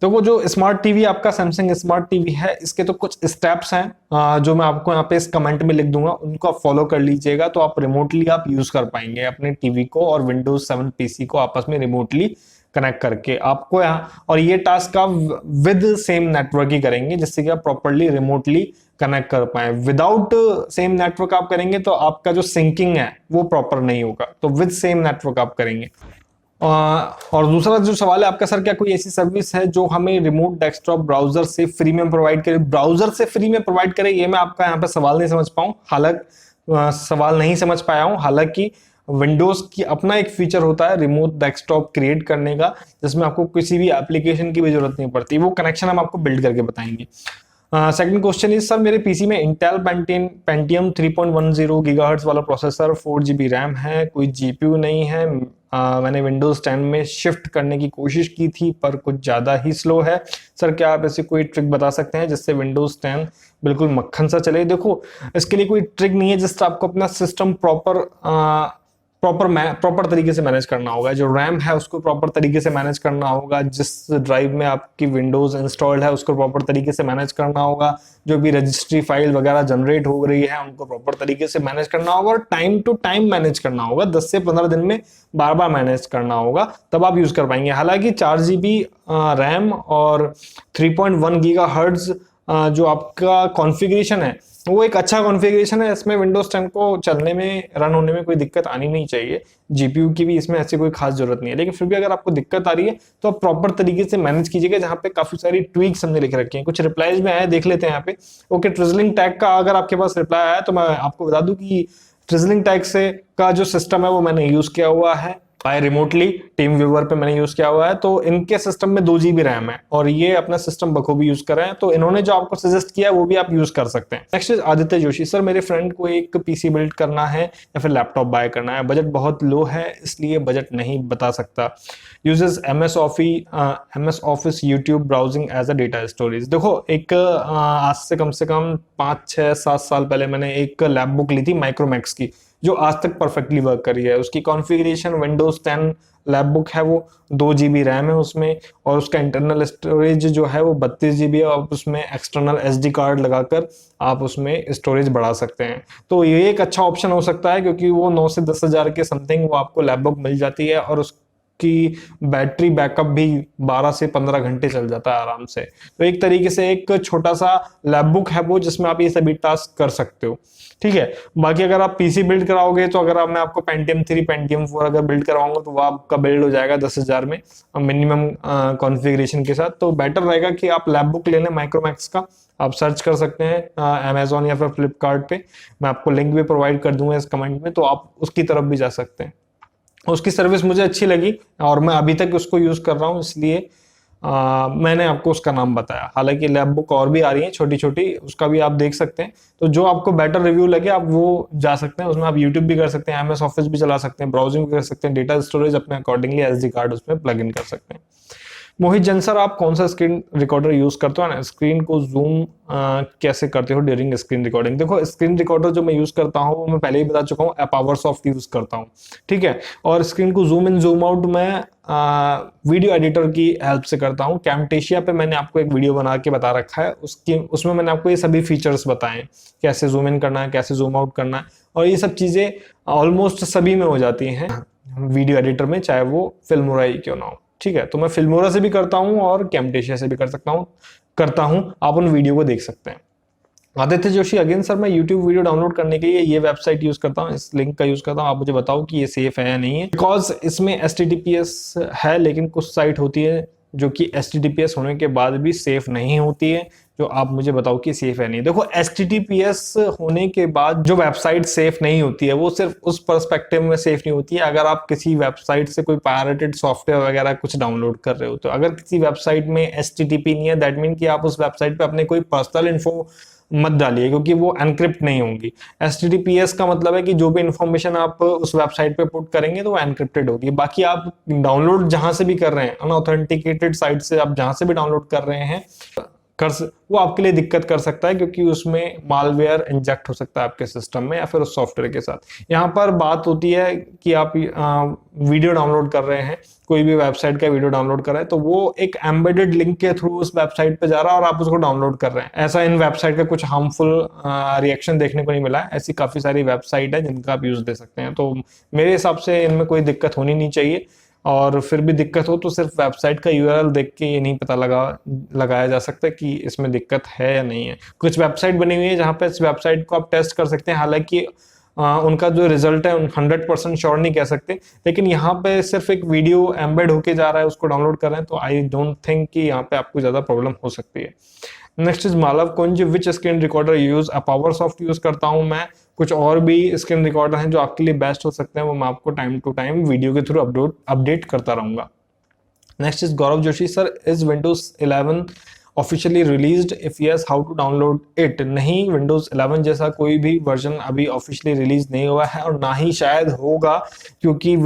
A: तो वो जो स्मार्ट टीवी आपका सैमसंग स्मार्ट टीवी है, इसके तो कुछ स्टेप्स हैं जो मैं आपको यहाँ पे इस कमेंट में लिख दूंगा, उनको आप फॉलो कर लीजिएगा तो आप रिमोटली आप यूज कर पाएंगे अपने टीवी को और विंडोज 7 पीसी को आपस में रिमोटली कनेक्ट करके आपको यहाँ। और ये टास्क आप विद सेम नेटवर्क ही करेंगे जिससे कि आप प्रॉपरली रिमोटली कनेक्ट कर पाए। विदाउट सेम नेटवर्क आप करेंगे तो आपका जो सिंकिंग है वो प्रॉपर नहीं होगा, तो विद सेम नेटवर्क आप करेंगे। और दूसरा जो सवाल है आपका, सर क्या कोई ऐसी सर्विस है जो हमें रिमोट डेस्कटॉप ब्राउजर से फ्री में प्रोवाइड करे? ब्राउजर से फ्री में प्रोवाइड करे, ये मैं आपका यहाँ पे सवाल नहीं समझ पाऊँ, सवाल नहीं समझ पाया हूँ। हालांकि विंडोज की अपना एक फीचर होता है रिमोट डेस्कटॉप क्रिएट करने का, जिसमें आपको किसी भी एप्लीकेशन की भी जरूरत नहीं पड़ती, वो कनेक्शन हम आपको बिल्ड करके बताएंगे। सेकंड क्वेश्चन इज, सर मेरे पीसी में इंटेल पेंटियम 3.10 गीगाहर्ट्ज वाला प्रोसेसर, 4 GB रैम है, कोई जीपीयू नहीं है। मैंने विंडोज 10 में शिफ्ट करने की कोशिश की थी पर कुछ ज्यादा ही स्लो है। सर क्या आप ऐसी कोई ट्रिक बता सकते हैं जिससे विंडोज 10 बिल्कुल मक्खन सा चले? देखो, इसके लिए कोई ट्रिक नहीं है, जिससे आपको अपना सिस्टम प्रॉपर तरीके से मैनेज करना होगा। जो रैम है उसको प्रॉपर तरीके से मैनेज करना होगा, जिस ड्राइव में आपकी विंडोज इंस्टॉल्ड है उसको प्रॉपर तरीके से मैनेज करना होगा, जो भी रजिस्ट्री फाइल वगैरह जनरेट हो रही है उनको प्रॉपर तरीके से मैनेज करना होगा, और टाइम टू टाइम मैनेज करना होगा। 10 से 15 दिन में बार बार मैनेज करना होगा, तब आप यूज कर पाएंगे। हालांकि 4 GB रैम और 3.1 GHz जो आपका कॉन्फ़िगरेशन है वो एक अच्छा कॉन्फ़िगरेशन है। इसमें विंडोज 10 को चलने में, रन होने में कोई दिक्कत आनी नहीं चाहिए। जीपीयू की भी इसमें ऐसी कोई खास जरूरत नहीं है, लेकिन फिर भी अगर आपको दिक्कत आ रही है तो आप प्रॉपर तरीके से मैनेज कीजिएगा। जहाँ पे काफी सारी ट्वीक्स हमने लिख रखी हैं, कुछ रिप्लाईज में आए, देख लेते हैं यहाँ पे। ओके, ट्रिजलिंग टैग का अगर आपके पास रिप्लाई आया तो मैं आपको बता दूं कि ट्रिजलिंग टैग से का जो सिस्टम है वो मैंने यूज किया हुआ है बाय रिमोटली, टीम व्यूअर पे मैंने यूज किया हुआ है। तो इनके सिस्टम में 2 GB रैम है और ये अपना सिस्टम बखूबी यूज कर रहे हैं, तो इन्होंने जो आपको सजेस्ट किया है वो भी आप यूज कर सकते हैं। Next is Aditya Joshi. Sir मेरे फ्रेंड को एक पीसी बिल्ड करना है या फिर लैपटॉप बाय करना है, बजट बहुत लो है इसलिए बजट नहीं बता सकता। Uses MS Office YouTube browsing as a data storage. देखो, एक आज से कम 5, 6, 7 साल पहले मैंने एक लैब बुक ली थी माइक्रोमैक्स की, जो आज तक परफेक्टली वर्क कर रही है। उसकी कॉन्फ़िगरेशन विंडोज 10 लैब बुक है, वो 2 GB रैम है उसमें, और उसका इंटरनल स्टोरेज जो है वो 32 GB है। आप उसमें एक्सटर्नल SD कार्ड लगाकर आप उसमें स्टोरेज बढ़ा सकते हैं। तो ये एक अच्छा ऑप्शन हो सकता है, क्योंकि वो 9 से 10 हजार के समथिंग वो आपको लैब बुक मिल जाती है, और की बैटरी बैकअप भी 12 से 15 घंटे चल जाता है आराम से। तो एक तरीके से एक छोटा सा लैब बुक है वो, जिसमें आप ये सभी टास्क कर सकते हो। ठीक है, बाकी अगर आप पीसी बिल्ड कराओगे तो अगर मैं आपको पेंटियम 3 पेंटियम 4 अगर बिल्ड कराऊंगा तो वो आपका बिल्ड हो जाएगा 10,000 में मिनिमम कॉन्फ़िगरेशन के साथ। तो बेटर रहेगा कि आप लैब बुक ले लें माइक्रोमैक्स का। आप सर्च कर सकते हैं अमेजोन या फिर फ्लिपकार्ट पे, मैं आपको लिंक भी प्रोवाइड कर दूंगा इस कमेंट में, तो आप उसकी तरफ भी जा सकते हैं। उसकी सर्विस मुझे अच्छी लगी और मैं अभी तक उसको यूज कर रहा हूँ, इसलिए मैंने आपको उसका नाम बताया। हालांकि लैब बुक और भी आ रही है छोटी छोटी, उसका भी आप देख सकते हैं। तो जो आपको बेटर रिव्यू लगे आप वो जा सकते हैं, उसमें आप यूट्यूब भी कर सकते हैं, MS ऑफिस भी चला सकते हैं, ब्राउजिंग भी कर सकते हैं, डेटा स्टोरेज अपने अकॉर्डिंगली SD कार्ड उसमें प्लग इन कर सकते हैं। मोहित जन सर, आप कौन सा स्क्रीन रिकॉर्डर यूज करते हो ना, स्क्रीन को जूम कैसे करते हो ड्यूरिंग स्क्रीन रिकॉर्डिंग? देखो, स्क्रीन रिकॉर्डर जो मैं यूज करता हूँ वो मैं पहले ही बता चुका हूँ, पावरसॉफ्ट यूज करता हूँ। ठीक है, और स्क्रीन को जूम इन जूम आउट मैं वीडियो एडिटर की हेल्प से करता हूँ। कैमटेशिया पे मैंने आपको एक वीडियो बना के बता रखा है, उसमें मैंने आपको ये सभी फीचर्स बताए, कैसे जूम इन करना है, कैसे जूम आउट करना है, और ये सब चीजें ऑलमोस्ट सभी में हो जाती हैं वीडियो एडिटर में, चाहे वो फिल्मोरा ही क्यों ना हो। ठीक है, तो मैं फिल्मोरा से भी करता हूँ और कैमटेशिया से भी करता हूँ, आप उन वीडियो को देख सकते हैं। आदित्य जोशी अगेन, सर मैं YouTube वीडियो डाउनलोड करने के लिए ये वेबसाइट यूज करता हूँ, इस लिंक का यूज करता हूँ, आप मुझे बताओ कि ये सेफ है या नहीं है। बिकॉज इसमें HTTPS है, लेकिन कुछ साइट होती है जो कि HTTPS होने के बाद भी सेफ नहीं होती है, जो आप मुझे बताओ कि सेफ है नहीं। देखो, HTTPS होने के बाद जो वेबसाइट सेफ नहीं होती है वो सिर्फ उस पर्सपेक्टिव में सेफ नहीं होती है अगर आप किसी वेबसाइट से कोई पायरेटेड सॉफ्टवेयर वगैरह कुछ डाउनलोड कर रहे हो। तो अगर किसी वेबसाइट में HTTP नहीं है, दैट मीन कि आप उस वेबसाइट पे अपने कोई पर्सनल इन्फो मत डालिए, क्योंकि वो एनक्रिप्ट नहीं होंगी। HTTPS का मतलब है कि जो भी इंफॉर्मेशन आप उस वेबसाइट पे पुट करेंगे तो वो एनक्रिप्टेड होगी। बाकी आप डाउनलोड जहां से भी कर रहे हैं, अनऑथेंटिकेटेड साइट से आप जहां से भी डाउनलोड कर रहे हैं, वो आपके लिए दिक्कत कर सकता है, क्योंकि उसमें मालवेयर इंजेक्ट हो सकता है आपके सिस्टम में या फिर उस सॉफ्टवेयर के साथ। यहाँ पर बात होती है कि आप वीडियो डाउनलोड कर रहे हैं, कोई भी वेबसाइट का वीडियो डाउनलोड कर रहे हैं, तो वो एक एम्बेडेड लिंक के थ्रू उस वेबसाइट पे जा रहा है और आप उसको डाउनलोड कर रहे हैं। ऐसा इन वेबसाइट का कुछ हार्मफुल रिएक्शन देखने को नहीं मिला है। ऐसी काफी सारी वेबसाइट है जिनका आप यूज दे सकते हैं, तो मेरे हिसाब से इनमें कोई दिक्कत होनी नहीं चाहिए। और फिर भी दिक्कत हो तो सिर्फ वेबसाइट का यूआरएल देख के ये नहीं पता लगाया जा सकता कि इसमें दिक्कत है या नहीं है। कुछ वेबसाइट बनी हुई है जहां पे इस वेबसाइट को आप टेस्ट कर सकते हैं, हालांकि उनका जो रिजल्ट है 100% श्योर नहीं कह सकते, लेकिन यहाँ पे सिर्फ एक वीडियो एम्बेड होके जा रहा है, उसको डाउनलोड कर रहे हैं, तो आई डोंट थिंक कि यहाँ पे आपको ज्यादा प्रॉब्लम हो सकती है। Next is Malav Kunj, which screen recorder use? Power soft use करता हूं मैं। कुछ और भी स्क्रीन रिकॉर्डर हैं जो आपके लिए बेस्ट हो सकते हैं, वो मैं आपको टाइम टू टाइम वीडियो के थ्रू अपडेट करता रहूंगा। Next is Gaurav Joshi, sir is Windows 11 officially released? If yes, how to download it? नहीं, विंडोज 11 जैसा कोई भी वर्जन अभी ऑफिशियली रिलीज नहीं हुआ है और ना ही शायद होगा, क्योंकि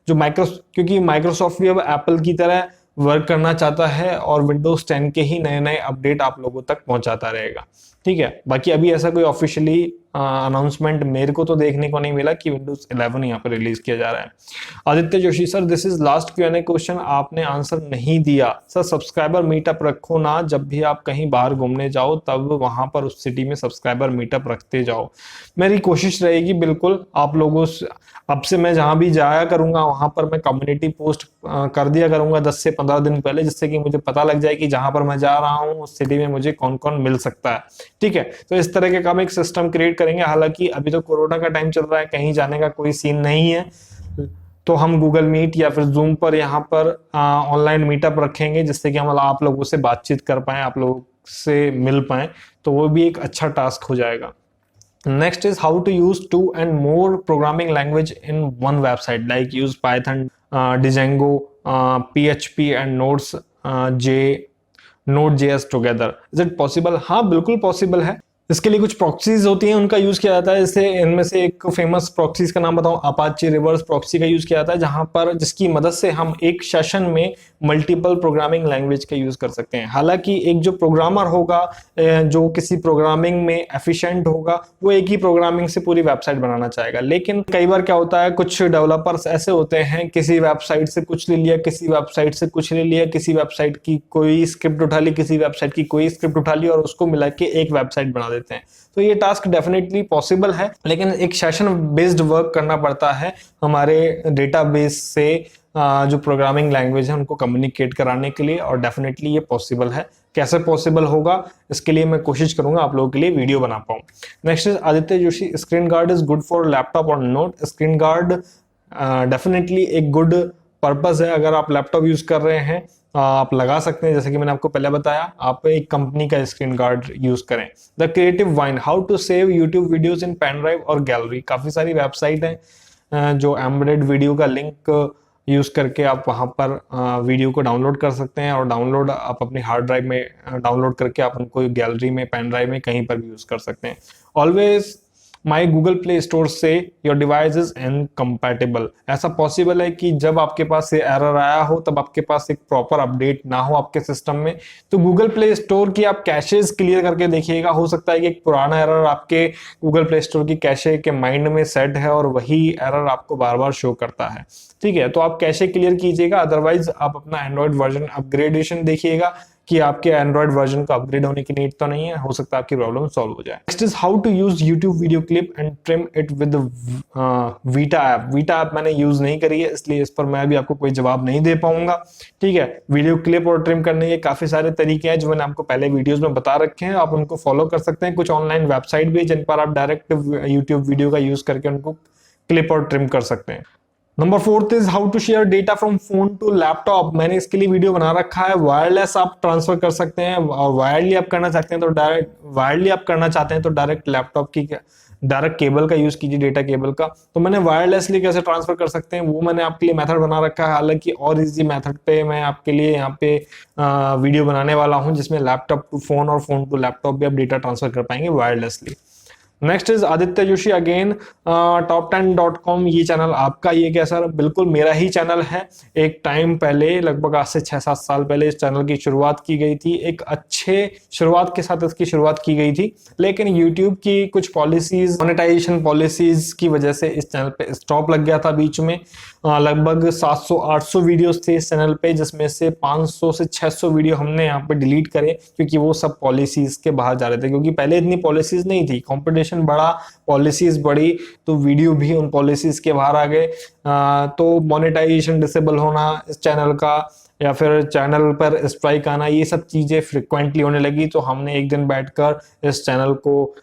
A: क्योंकि माइक्रोसॉफ्ट भी अब एप्पल की तरह वर्क करना चाहता है और विंडोज 10 के ही नए नए अपडेट आप लोगों तक पहुंचाता रहेगा। ठीक है, बाकी अभी ऐसा कोई ऑफिशियली अनाउंसमेंट मेरे को तो देखने को नहीं मिला कि विंडोज 11 यहाँ पर रिलीज किया जा रहा है। Aditya Joshi, sir this is last Q&A question, आपने आंसर नहीं दिया। सर सब्सक्राइबर मीटअप रखो ना, जब भी आप कहीं बाहर घूमने जाओ तब वहां पर उस सिटी में सब्सक्राइबर मीटअप रखते जाओ। मेरी कोशिश रहेगी बिल्कुल, आप लोगों से अब से मैं जहां भी जाया करूंगा वहां पर मैं कम्युनिटी पोस्ट कर दिया करूंगा 10 से 15 दिन पहले, जिससे कि मुझे पता लग जाए कि जहां पर मैं जा रहा हूं उस सिटी में मुझे कौन कौन मिल सकता है। ठीक है, तो इस तरह के काम एक सिस्टम क्रिएट करेंगे। हालांकि अभी तो कोरोना का टाइम चल रहा है, कहीं जाने का कोई सीन नहीं है, तो हम गूगल मीट या फिर जूम पर यहाँ पर ऑनलाइन मीटअप रखेंगे, जिससे कि हम आप लोगों से बातचीत कर पाए, आप लोगों से मिल पाए, तो वो भी एक अच्छा टास्क हो जाएगा। Next is how to use 2 and more programming language in one website, like use Python, Django, PHP and Node.js together. Is it possible? हाँ बिल्कुल पॉसिबल है। इसके लिए कुछ प्रॉक्सीज होती हैं, उनका यूज किया जाता है। जैसे इनमें से एक फेमस प्रॉक्सीज का नाम बताऊं, अपाचे रिवर्स प्रॉक्सी का यूज किया जाता है, जहां पर जिसकी मदद से हम एक सेशन में मल्टीपल प्रोग्रामिंग लैंग्वेज का यूज कर सकते हैं। हालांकि एक जो प्रोग्रामर होगा, जो किसी प्रोग्रामिंग में एफिशिएंट होगा, वो एक ही प्रोग्रामिंग से पूरी वेबसाइट बनाना चाहेगा। लेकिन कई बार क्या होता है, कुछ डेवलपर्स ऐसे होते हैं, किसी वेबसाइट से कुछ ले लिया, किसी वेबसाइट से कुछ ले लिया, किसी वेबसाइट की कोई स्क्रिप्ट उठा ली, किसी वेबसाइट की कोई स्क्रिप्ट उठा ली और उसको मिला के एक वेबसाइट बना देते हैं। तो ये टास्क डेफिनेटली पॉसिबल है, लेकिन एक सेशन बेस्ड वर्क करना पड़ता है हमारे डेटाबेस से जो प्रोग्रामिंग लैंग्वेज है उनको कम्युनिकेट कराने के लिए, और डेफिनेटली ये पॉसिबल है। कैसे पॉसिबल होगा, इसके लिए मैं कोशिश करूंगा आप लोगों के लिए वीडियो बना पाऊं। Next is Aditya Joshi, screen guard is good for laptop और नोट? स्क्रीन गार्ड डेफिनेटली एक गुड पर्पस है। अगर आप लैपटॉप यूज कर रहे हैं आप लगा सकते हैं, जैसे कि मैंने आपको पहले बताया, आप एक कंपनी का स्क्रीन गार्ड यूज करें। The creative wine, how to save YouTube videos in pen drive और गैलरी? काफी सारी वेबसाइट है जो एम्बेडेड वीडियो का लिंक यूज करके आप वहां पर वीडियो को डाउनलोड कर सकते हैं, और डाउनलोड आप अपनी हार्ड ड्राइव में डाउनलोड करके आप उनको गैलरी में, पेन ड्राइव में, कहीं पर भी यूज कर सकते हैं। Always my Google play store से योर डिवाइस इज इनकम्पैटिबल। ऐसा पॉसिबल है कि जब आपके पास ये एरर आया हो तब आपके पास एक प्रॉपर अपडेट ना हो आपके सिस्टम में, तो गूगल प्ले स्टोर की आप कैशेज क्लियर करके देखिएगा। हो सकता है कि एक पुराना एरर आपके गूगल प्ले स्टोर की कैशे के माइंड में सेट है और वही एरर आपको बार बार शो करता है। ठीक है, तो आप कैशे क्लियर कीजिएगा, अदरवाइज आप अपना एंड्रॉइड वर्जन अपग्रेडेशन देखिएगा कि आपके एंड्रॉइड वर्जन का अपग्रेड होने की नीड तो नहीं है, हो सकता है आपकी प्रॉब्लम सॉल्व हो जाए। Next is how to use YouTube video clip and trim it with Vita app. Vita app मैंने यूज नहीं करी है, इसलिए इस पर मैं भी आपको कोई जवाब नहीं दे पाऊंगा। ठीक है, वीडियो क्लिप और ट्रिम करने के काफी सारे तरीके हैं जो मैंने आपको पहले वीडियोस में बता रखे हैं, आप उनको फॉलो कर सकते हैं। कुछ ऑनलाइन वेबसाइट भी है जिन पर आप डायरेक्ट यूट्यूब वीडियो का यूज करके उनको क्लिप और ट्रिम कर सकते हैं। Number 4 is how to share data from phone to laptop. मैंने इसके लिए वीडियो बना रखा है। वायरलेस आप ट्रांसफर कर सकते हैं, और वायरली आप करना चाहते हैं तो डायरेक्ट लैपटॉप की डायरेक्ट केबल का यूज कीजिए, डेटा केबल का। तो मैंने वायरलेसली कैसे ट्रांसफर कर सकते हैं वो मैंने आपके लिए मेथड बना रखा है। हालांकि और इजी मेथड पे मैं आपके लिए यहाँ पे वीडियो बनाने वाला हूँ जिसमें लैपटॉप टू फोन और फोन टू लैपटॉप भी आप डेटा ट्रांसफर कर पाएंगे wirelessly. Next is Aditya Joshi again, top10.com, ये चैनल आपका ये क्या सर? बिल्कुल मेरा ही चैनल है। एक टाइम पहले लगभग आज से 6-7 साल पहले इस चैनल की शुरुआत की गई थी। एक अच्छे शुरुआत के साथ इसकी शुरुआत की गई थी, लेकिन यूट्यूब की कुछ पॉलिसीज, मोनेटाइजेशन पॉलिसीज की वजह से इस चैनल पे स्टॉप लग गया था बीच में। लगभग 700-800 वीडियोस थे इस चैनल पे, जिसमें से 500 से 600 वीडियो हमने यहाँ पे डिलीट करे क्योंकि वो सब पॉलिसीज के बाहर जा रहे थे। क्योंकि पहले इतनी पॉलिसीज नहीं थी, कंपटीशन बढ़ा, पॉलिसीज बढ़ी, तो वीडियो भी उन पॉलिसीज के बाहर आ गए। तो मोनेटाइजेशन डिसेबल होना इस चैनल का, या फिर चैनल पर स्ट्राइक आना, ये सब चीजें फ्रिक्वेंटली होने लगी। तो हमने एक दिन बैठकर इस चैनल को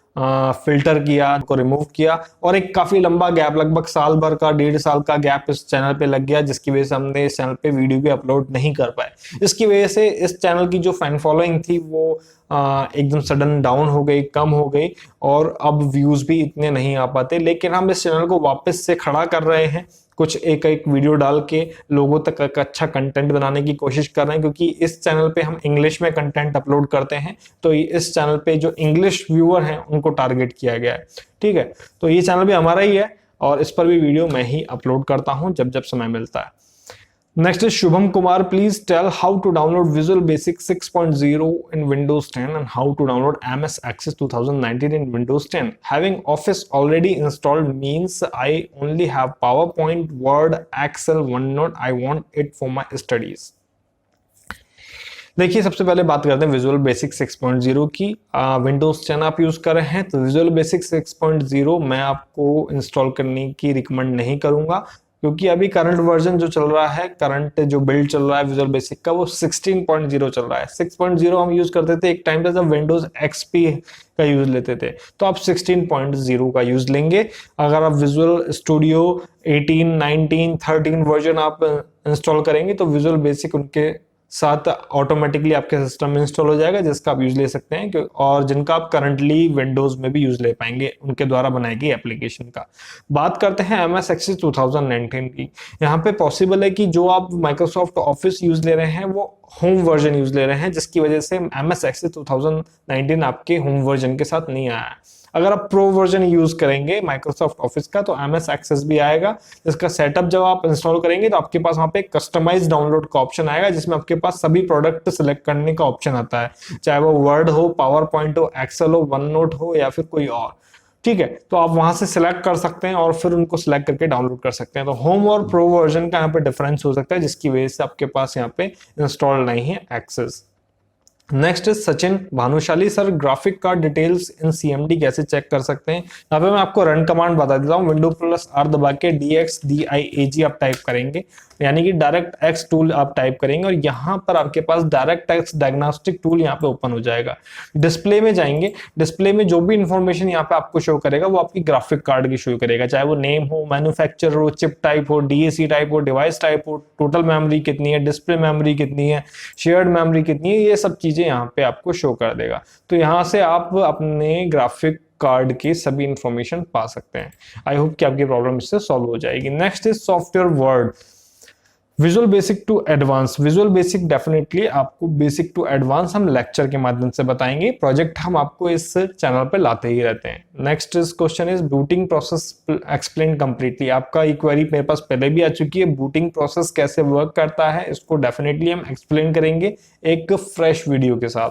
A: फिल्टर किया, को रिमूव किया, और एक काफी लंबा गैप, लगभग साल भर का, 1.5 साल का गैप इस चैनल पे लग गया, जिसकी वजह से हमने इस चैनल पे वीडियो भी अपलोड नहीं कर पाए। इसकी वजह से इस चैनल की जो फैन फॉलोइंग थी वो एकदम सडन डाउन हो गई, कम हो गई, और अब व्यूज भी इतने नहीं आ पाते। लेकिन हम इस चैनल को वापस से खड़ा कर रहे हैं, कुछ एक वीडियो डाल के लोगों तक एक अच्छा कंटेंट बनाने की कोशिश कर रहे हैं, क्योंकि इस चैनल पे हम इंग्लिश में कंटेंट अपलोड करते हैं। तो इस चैनल पे जो इंग्लिश व्यूअर हैं उनको टारगेट किया गया है। ठीक है, तो ये चैनल भी हमारा ही है और इस पर भी वीडियो मैं ही अपलोड करता हूं जब जब समय मिलता है। Next is Shubham Kumar. Please tell how to download Visual Basic 6.0 in Windows 10 and how to download MS Access 2019 in Windows 10. Having Office already installed means I only have PowerPoint, Word, Excel, OneNote. I want it for my studies. देखिए, सबसे पहले बात करते हैं visual basic 6.0 की। Windows 10 आप use कर रहे हैं तो विजुअल बेसिक 6.0 मैं आपको इंस्टॉल करने की रिकमेंड नहीं करूंगा, क्योंकि अभी करंट वर्जन जो चल रहा है, करंट जो बिल्ड चल रहा है विजुअल बेसिक का, वो 16.0 चल रहा है। 6.0 हम यूज करते थे एक टाइम पे जब विंडोज एक्सपी का यूज लेते थे, तो आप 16.0 का यूज लेंगे। अगर आप विजुअल स्टूडियो 18, 19, 13 वर्जन आप इंस्टॉल करेंगे तो विजुअल बेसिक उनके साथ ऑटोमेटिकली आपके सिस्टम में इंस्टॉल हो जाएगा, जिसका आप यूज ले सकते हैं, और जिनका आप करंटली विंडोज में भी यूज ले पाएंगे उनके द्वारा बनाई गई एप्लीकेशन का। बात करते हैं MS Access 2019 की। यहाँ पे पॉसिबल है कि जो आप माइक्रोसॉफ्ट ऑफिस यूज ले रहे हैं वो होम वर्जन यूज ले रहे हैं, जिसकी वजह से MS Access 2019 आपके होम वर्जन के साथ नहीं आया है। अगर आप प्रो वर्जन यूज करेंगे माइक्रोसॉफ्ट ऑफिस का तो MS Access भी आएगा, जिसका सेटअप जब आप इंस्टॉल करेंगे तो आपके पास वहां पे कस्टमाइज डाउनलोड का ऑप्शन आएगा, जिसमें आपके पास सभी प्रोडक्ट सिलेक्ट करने का ऑप्शन आता है, चाहे वो वर्ड हो, पावर पॉइंट हो, एक्सेल हो, वन नोट हो, या फिर कोई और। ठीक है, तो आप वहां से सिलेक्ट कर सकते हैं और फिर उनको सिलेक्ट करके डाउनलोड कर सकते हैं। तो होम और प्रो वर्जन का यहाँ पे डिफरेंस हो सकता है, जिसकी वजह से आपके पास यहाँ पे इंस्टॉल नहीं है access. Next is Sachin Bhanushali sir, graphic card details in CMD कैसे चेक कर सकते हैं? यहाँ पे मैं आपको रन कमांड बता देता हूँ। Windows+R दबा के DXDIAG आप टाइप करेंगे, यानी कि डायरेक्ट एक्स टूल आप टाइप करेंगे, और यहाँ पर आपके पास डायरेक्ट एक्स डायग्नोस्टिक टूल यहाँ पे ओपन हो जाएगा। डिस्प्ले में जाएंगे, डिस्प्ले में जो भी इंफॉर्मेशन यहाँ पे आपको शो करेगा वो आपकी ग्राफिक कार्ड की शो करेगा, चाहे वो नेम हो, मैन्युफैक्चरर हो, चिप टाइप हो, DAC टाइप हो, डिवाइस टाइप हो, टोटल मेमोरी कितनी है, डिस्प्ले मेमोरी कितनी है, शेयर्ड मेमोरी कितनी है, ये सब चीजें यहाँ पे आपको शो कर देगा। तो यहाँ से आप अपने ग्राफिक कार्ड की सभी इंफॉर्मेशन पा सकते हैं। आई होप कि आपकी प्रॉब्लम इससे सॉल्व हो जाएगी। Next is software word, visual basic to advance. Visual basic definitely आपको बेसिक टू एडवांस हम लेक्चर के माध्यम से बताएंगे, प्रोजेक्ट हम आपको इस चैनल पे लाते ही रहते हैं। Next is question is booting process explain completely. आपका एक क्वेरी मेरे पास पहले भी आ चुकी है, बूटिंग प्रोसेस कैसे वर्क करता है, इसको डेफिनेटली हम एक्सप्लेन करेंगे एक फ्रेश वीडियो के साथ।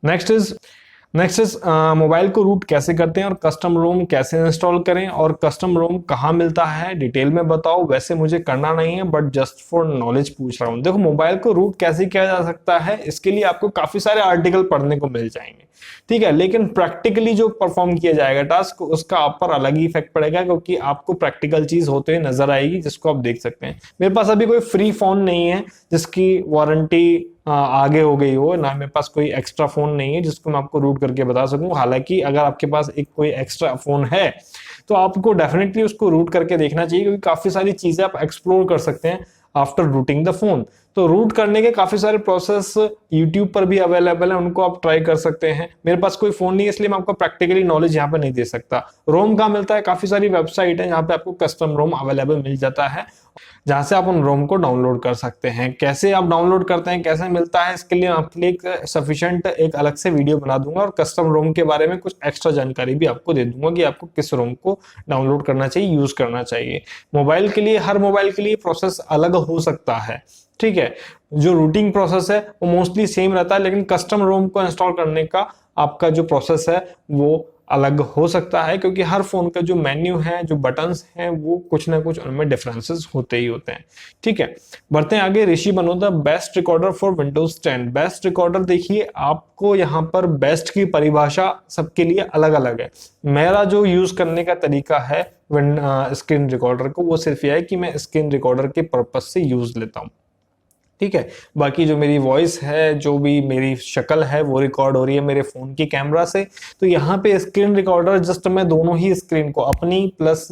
A: नेक्स्ट इज मोबाइल को रूट कैसे करते हैं और कस्टम रोम कैसे इंस्टॉल करें, और कस्टम रोम कहाँ मिलता है डिटेल में बताओ। वैसे मुझे करना नहीं है, बट जस्ट फॉर नॉलेज पूछ रहा हूँ। देखो, मोबाइल को रूट कैसे किया जा सकता है, इसके लिए आपको काफी सारे आर्टिकल पढ़ने को मिल जाएंगे, ठीक है, लेकिन प्रैक्टिकली जो परफॉर्म किया जाएगा टास्क, उसका आप पर अलग ही इफेक्ट पड़ेगा, क्योंकि आपको प्रैक्टिकल चीज होते हुए नजर आएगी, जिसको आप देख सकते हैं। मेरे पास अभी कोई फ्री फोन नहीं है जिसकी वारंटी आगे हो गई हो, ना मेरे पास कोई एक्स्ट्रा फोन नहीं है जिसको मैं आपको रूट करके बता सकूं। हालांकि अगर आपके पास एक कोई एक्स्ट्रा फोन है तो आपको डेफिनेटली उसको रूट करके देखना चाहिए, क्योंकि काफी सारी चीजें आप एक्सप्लोर कर सकते हैं आफ्टर रूटिंग द फोन। तो रूट करने के काफी सारे प्रोसेस यूट्यूब पर भी अवेलेबल है, उनको आप ट्राई कर सकते हैं। मेरे पास कोई फोन नहीं है इसलिए मैं आपको प्रैक्टिकली नॉलेज यहाँ पे नहीं दे सकता। रोम कहाँ मिलता है, काफी सारी वेबसाइट है जहाँ पे आपको कस्टम रोम अवेलेबल मिल जाता है, जहां से आप उन रोम को डाउनलोड कर सकते हैं। कैसे आप डाउनलोड करते हैं, कैसे मिलता है, इसके लिए आपके लिए एक सफिशिएंट एक अलग से वीडियो बना दूंगा और कस्टम रोम के बारे में कुछ एक्स्ट्रा जानकारी भी आपको दे दूंगा कि आपको किस रोम को डाउनलोड करना चाहिए, यूज करना चाहिए। मोबाइल के लिए, हर मोबाइल के लिए प्रोसेस अलग हो सकता है, ठीक है। जो रूटिंग प्रोसेस है वो मोस्टली सेम रहता है, लेकिन कस्टम रोम को इंस्टॉल करने का आपका जो प्रोसेस है वो अलग हो सकता है, क्योंकि हर फोन का जो मेन्यू है, जो बटन्स हैं, वो कुछ ना कुछ उनमें डिफरेंसेस होते ही होते हैं, ठीक है। बढ़ते हैं आगे। Rishi Banoda best recorder for Windows 10। Best recorder, देखिए आपको यहाँ पर बेस्ट की परिभाषा सबके लिए अलग अलग है। मेरा जो यूज करने का तरीका है स्क्रीन रिकॉर्डर को, वो सिर्फ यह है कि मैं स्क्रीन रिकॉर्डर के पर्पज से यूज लेता हूँ, ठीक है। बाकी जो मेरी वॉइस है, जो भी मेरी शक्ल है, वो रिकॉर्ड हो रही है मेरे फोन की कैमरा से। तो यहाँ पे स्क्रीन रिकॉर्डर जस्ट मैं दोनों ही स्क्रीन को, अपनी प्लस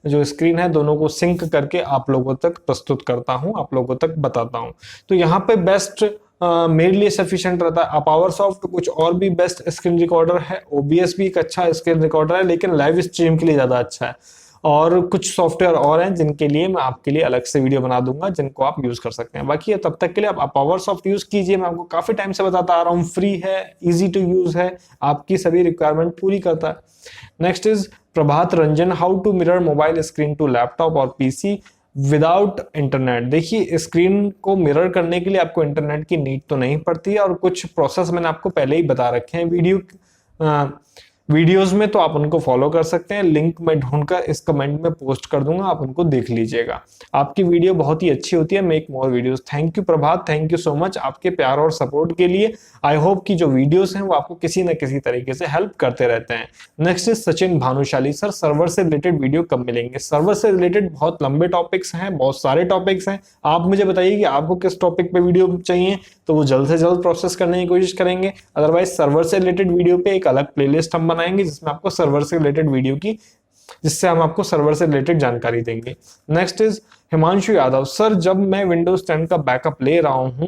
A: जो स्क्रीन है, दोनों को सिंक करके आप लोगों तक प्रस्तुत करता हूँ, आप लोगों तक बताता हूँ। तो यहाँ पे बेस्ट मेरे लिए सफिशिएंट रहता है। पावरसॉफ्ट कुछ और भी बेस्ट स्क्रीन रिकॉर्डर है, ओबीएस भी एक अच्छा स्क्रीन रिकॉर्डर है, लेकिन लाइव स्ट्रीम के लिए ज्यादा अच्छा है। और कुछ सॉफ्टवेयर और हैं जिनके लिए मैं आपके लिए अलग से वीडियो बना दूंगा, जिनको आप यूज कर सकते हैं। बाकी तब तक के लिए आप पावरसॉफ्ट यूज कीजिए, मैं आपको काफी टाइम से बताता आ रहा हूँ, फ्री है, इजी टू यूज है, आपकी सभी रिक्वायरमेंट पूरी करता है। Next is Prabhat Ranjan, how to mirror mobile screen to laptop और पीसी विदाउट इंटरनेट। देखिए स्क्रीन को मिरर करने के लिए आपको इंटरनेट की नीड तो नहीं पड़ती है, और कुछ प्रोसेस मैंने आपको पहले ही बता रखे हैं वीडियोस में, तो आप उनको फॉलो कर सकते हैं। लिंक मैं ढूंढकर इस कमेंट में पोस्ट कर दूंगा, आप उनको देख लीजिएगा। आपकी वीडियो बहुत ही अच्छी होती है, make more videos. Thank you Prabhat, thank you so much आपके प्यार और सपोर्ट के लिए। आई होप कि जो वीडियोस हैं वो आपको किसी न किसी तरीके से हेल्प करते रहते हैं। Next is Sachin Bhanushali, sir server से रिलेटेड वीडियो कब मिलेंगे। सर्वर से रिलेटेड बहुत लंबे टॉपिक्स हैं, बहुत सारे टॉपिक्स हैं। आप मुझे बताइए कि आपको किस टॉपिक पे वीडियो चाहिए, तो वो जल्द से जल्द प्रोसेस करने की कोशिश करेंगे। अदरवाइज सर्वर से रिलेटेड वीडियो पे एक अलग प्लेलिस्ट हम बनाएंगे, जिसमें आपको सर्वर से रिलेटेड वीडियो की, जिससे हम आपको सर्वर से रिलेटेड जानकारी देंगे। Next is Himanshu Yadav, sir जब मैं विंडोज 10 का बैकअप ले रहा हूं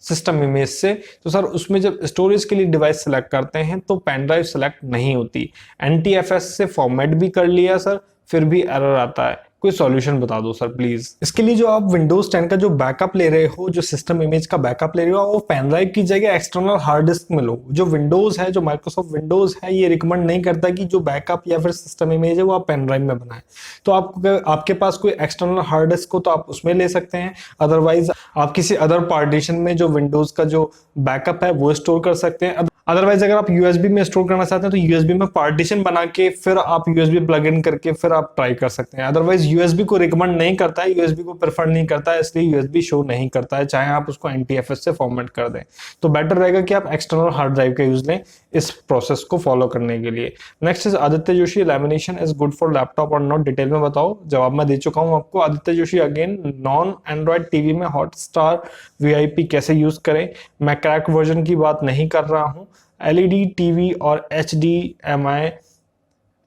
A: सिस्टम इमेज से, तो सर उसमें जब स्टोरेज के लिए डिवाइस सेलेक्ट करते हैं तो पेन ड्राइव सेलेक्ट नहीं होती। एनटीएफएस से फॉर्मेट भी कर लिया सर, फिर भी एरर आता है, कोई सॉल्यूशन बता दो सर प्लीज। इसके लिए जो आप विंडोज 10 का जो बैकअप ले रहे हो, जो सिस्टम इमेज का बैकअप ले रहे हो, वो पेन ड्राइव की जगह एक्सटर्नल हार्ड डिस्क में लो। जो विंडोज है, जो माइक्रोसॉफ्ट विंडोज है, ये रिकमेंड नहीं करता कि जो बैकअप या फिर सिस्टम इमेज है वो आप पेन ड्राइव में बनाएं। तो आपके पास कोई एक्सटर्नल हार्ड डिस्क हो तो आप उसमें ले सकते हैं, अदरवाइज आप किसी अदर पार्टीशन में जो विंडोज का जो बैकअप है वो स्टोर कर सकते हैं। अदरवाइज अगर आप यूएसबी में स्टोर करना चाहते हैं तो यूएसबी में पार्टीशन बना के फिर आप यूएसबी प्लग इन करके फिर आप ट्राई कर सकते हैं। अदरवाइज यूएसबी को रिकमेंड नहीं करता है, यूएसबी को प्रेफर नहीं करता है, इसलिए यूएसबी शो नहीं करता है, चाहे आप उसको एनटीएफएस से फॉर्मेट कर दें। तो बेटर रहेगा कि आप एक्सटर्नल हार्ड ड्राइव का यूज लें इस प्रोसेस को फॉलो करने के लिए। Next is Aditya Joshi, lamination is good for laptop और नॉट, डिटेल में बताओ। जवाब मैं दे चुका हूं आपको। Aditya Joshi again, non Android TV में हॉटस्टार वीआईपी कैसे यूज करें। मैं क्रैक वर्जन की बात नहीं कर रहा हूं। एलईडी टीवी और एचडीएमआई,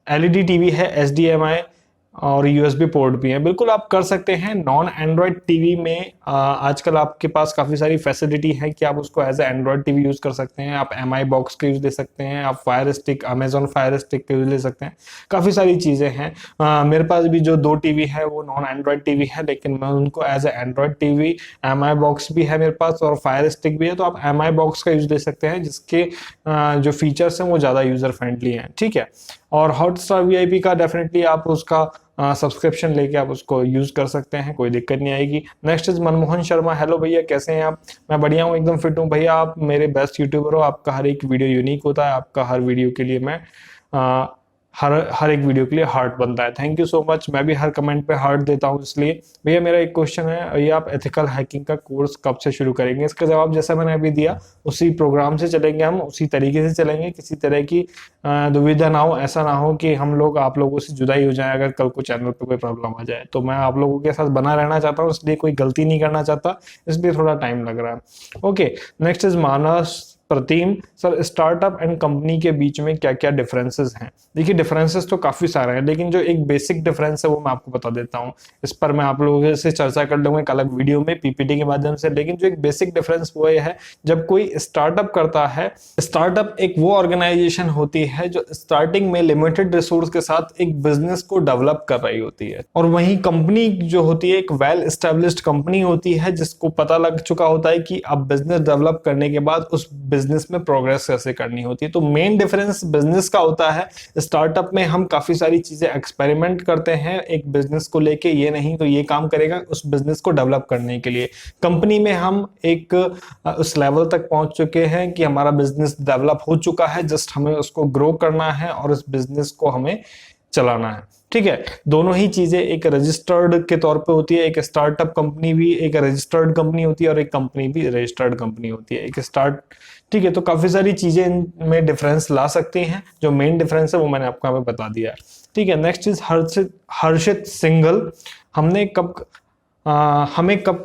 A: एलईडी टीवी है, एचडीएमआई और यूएसबी पोर्ट भी है, बिल्कुल आप कर सकते हैं। नॉन एंड्रॉइड टीवी में आजकल आपके पास काफी सारी फैसिलिटी है कि आप उसको as a Android TV use कर सकते हैं। आप एमआई बॉक्स का यूज ले सकते हैं, आप fire stick, Amazon fire stick का यूज ले सकते हैं, काफी सारी चीजें हैं। मेरे पास भी जो 2 टीवी है वो नॉन एंड्रॉइड टीवी है, लेकिन मैं उनको as a Android TV, Mi box भी है मेरे पास और फायर स्टिक भी है, तो आप एमआई बॉक्स का यूज ले सकते हैं, जिसके जो फीचर्स हैं वो ज्यादा यूजर फ्रेंडली हैं, ठीक है। और हॉटस्टार वीआईपी का डेफिनेटली आप उसका सब्सक्रिप्शन लेके आप उसको यूज कर सकते हैं, कोई दिक्कत नहीं आएगी। Next is Manmohan Sharma, hello भैया कैसे हैं आप। मैं बढ़िया हूँ, एकदम फिट हूँ भैया, आप मेरे बेस्ट यूट्यूबर हो, आपका हर एक वीडियो यूनिक होता है, आपका हर वीडियो के लिए मैं हर एक वीडियो के लिए हार्ट बनता है। थैंक यू सो मच, मैं भी हर कमेंट पे हार्ट देता हूँ। इसलिए भैया मेरा एक क्वेश्चन है, भैया आप एथिकल हैकिंग का कोर्स कब से शुरू करेंगे। इसका जवाब जैसा मैंने अभी दिया उसी प्रोग्राम से चलेंगे, हम उसी तरीके से चलेंगे, किसी तरह की दुविधा ना हो, ऐसा ना हो कि हम लोग आप लोगों से जुदा ही हो जाए अगर कल को चैनल पे कोई प्रॉब्लम आ जाए। तो मैं आप लोगों के साथ बना रहना चाहता हूँ, इसलिए कोई गलती नहीं करना चाहता, इसलिए थोड़ा टाइम लग रहा है। Okay, next is Manas Pratim sir, startup and company के बीच में क्या क्या डिफरेंसेस हैं? देखिए डिफरेंसेस तो काफी सारे हैं, लेकिन जो एक बेसिक डिफरेंस है वो मैं आपको बता देता हूँ। इस पर मैं आप लोगों से चर्चा कर लूंगा एक अलग वीडियो में पीपीटी के माध्यम से। लेकिन जो एक बेसिक डिफरेंस वो ये है, जब कोई स्टार्टअप करता है, स्टार्टअप एक वो ऑर्गेनाइजेशन होती है जो स्टार्टिंग में लिमिटेड रिसोर्स के साथ एक बिजनेस को डेवलप कर रही होती है, और वहीं कंपनी जो होती है एक वेल एस्टेब्लिश्ड कंपनी होती है जिसको पता लग चुका होता है कि अब बिजनेस डेवलप करने के बाद उस बिजनेस में प्रोग्रेस कैसे करनी होती है। तो मेन डिफरेंस बिजनेस का होता है। स्टार्टअप में हम काफी सारी चीजें एक्सपेरिमेंट करते हैं एक बिजनेस को लेके, ये नहीं तो ये काम करेगा उस बिजनेस को डेवलप करने के लिए। कंपनी में हम एक उस लेवल तक पहुंच चुके हैं कि हमारा बिजनेस डेवलप हो चुका है, जस्ट हमें उसको ग्रो करना है और इस बिजनेस को हमें चलाना है। ठीक है, दोनों ही चीजें एक रजिस्टर्ड के तौर पे होती है। एक स्टार्टअप कंपनी भी एक रजिस्टर्ड कंपनी होती है और एक कंपनी भी रजिस्टर्ड कंपनी होती है। एक स्टार्ट ठीक है, तो काफी सारी चीजें इनमें डिफरेंस ला सकती हैं। जो मेन डिफरेंस है वो मैंने आपको यहाँ पे बता दिया है। ठीक है, नेक्स्ट इज हर्षित सिंघल। हमें कब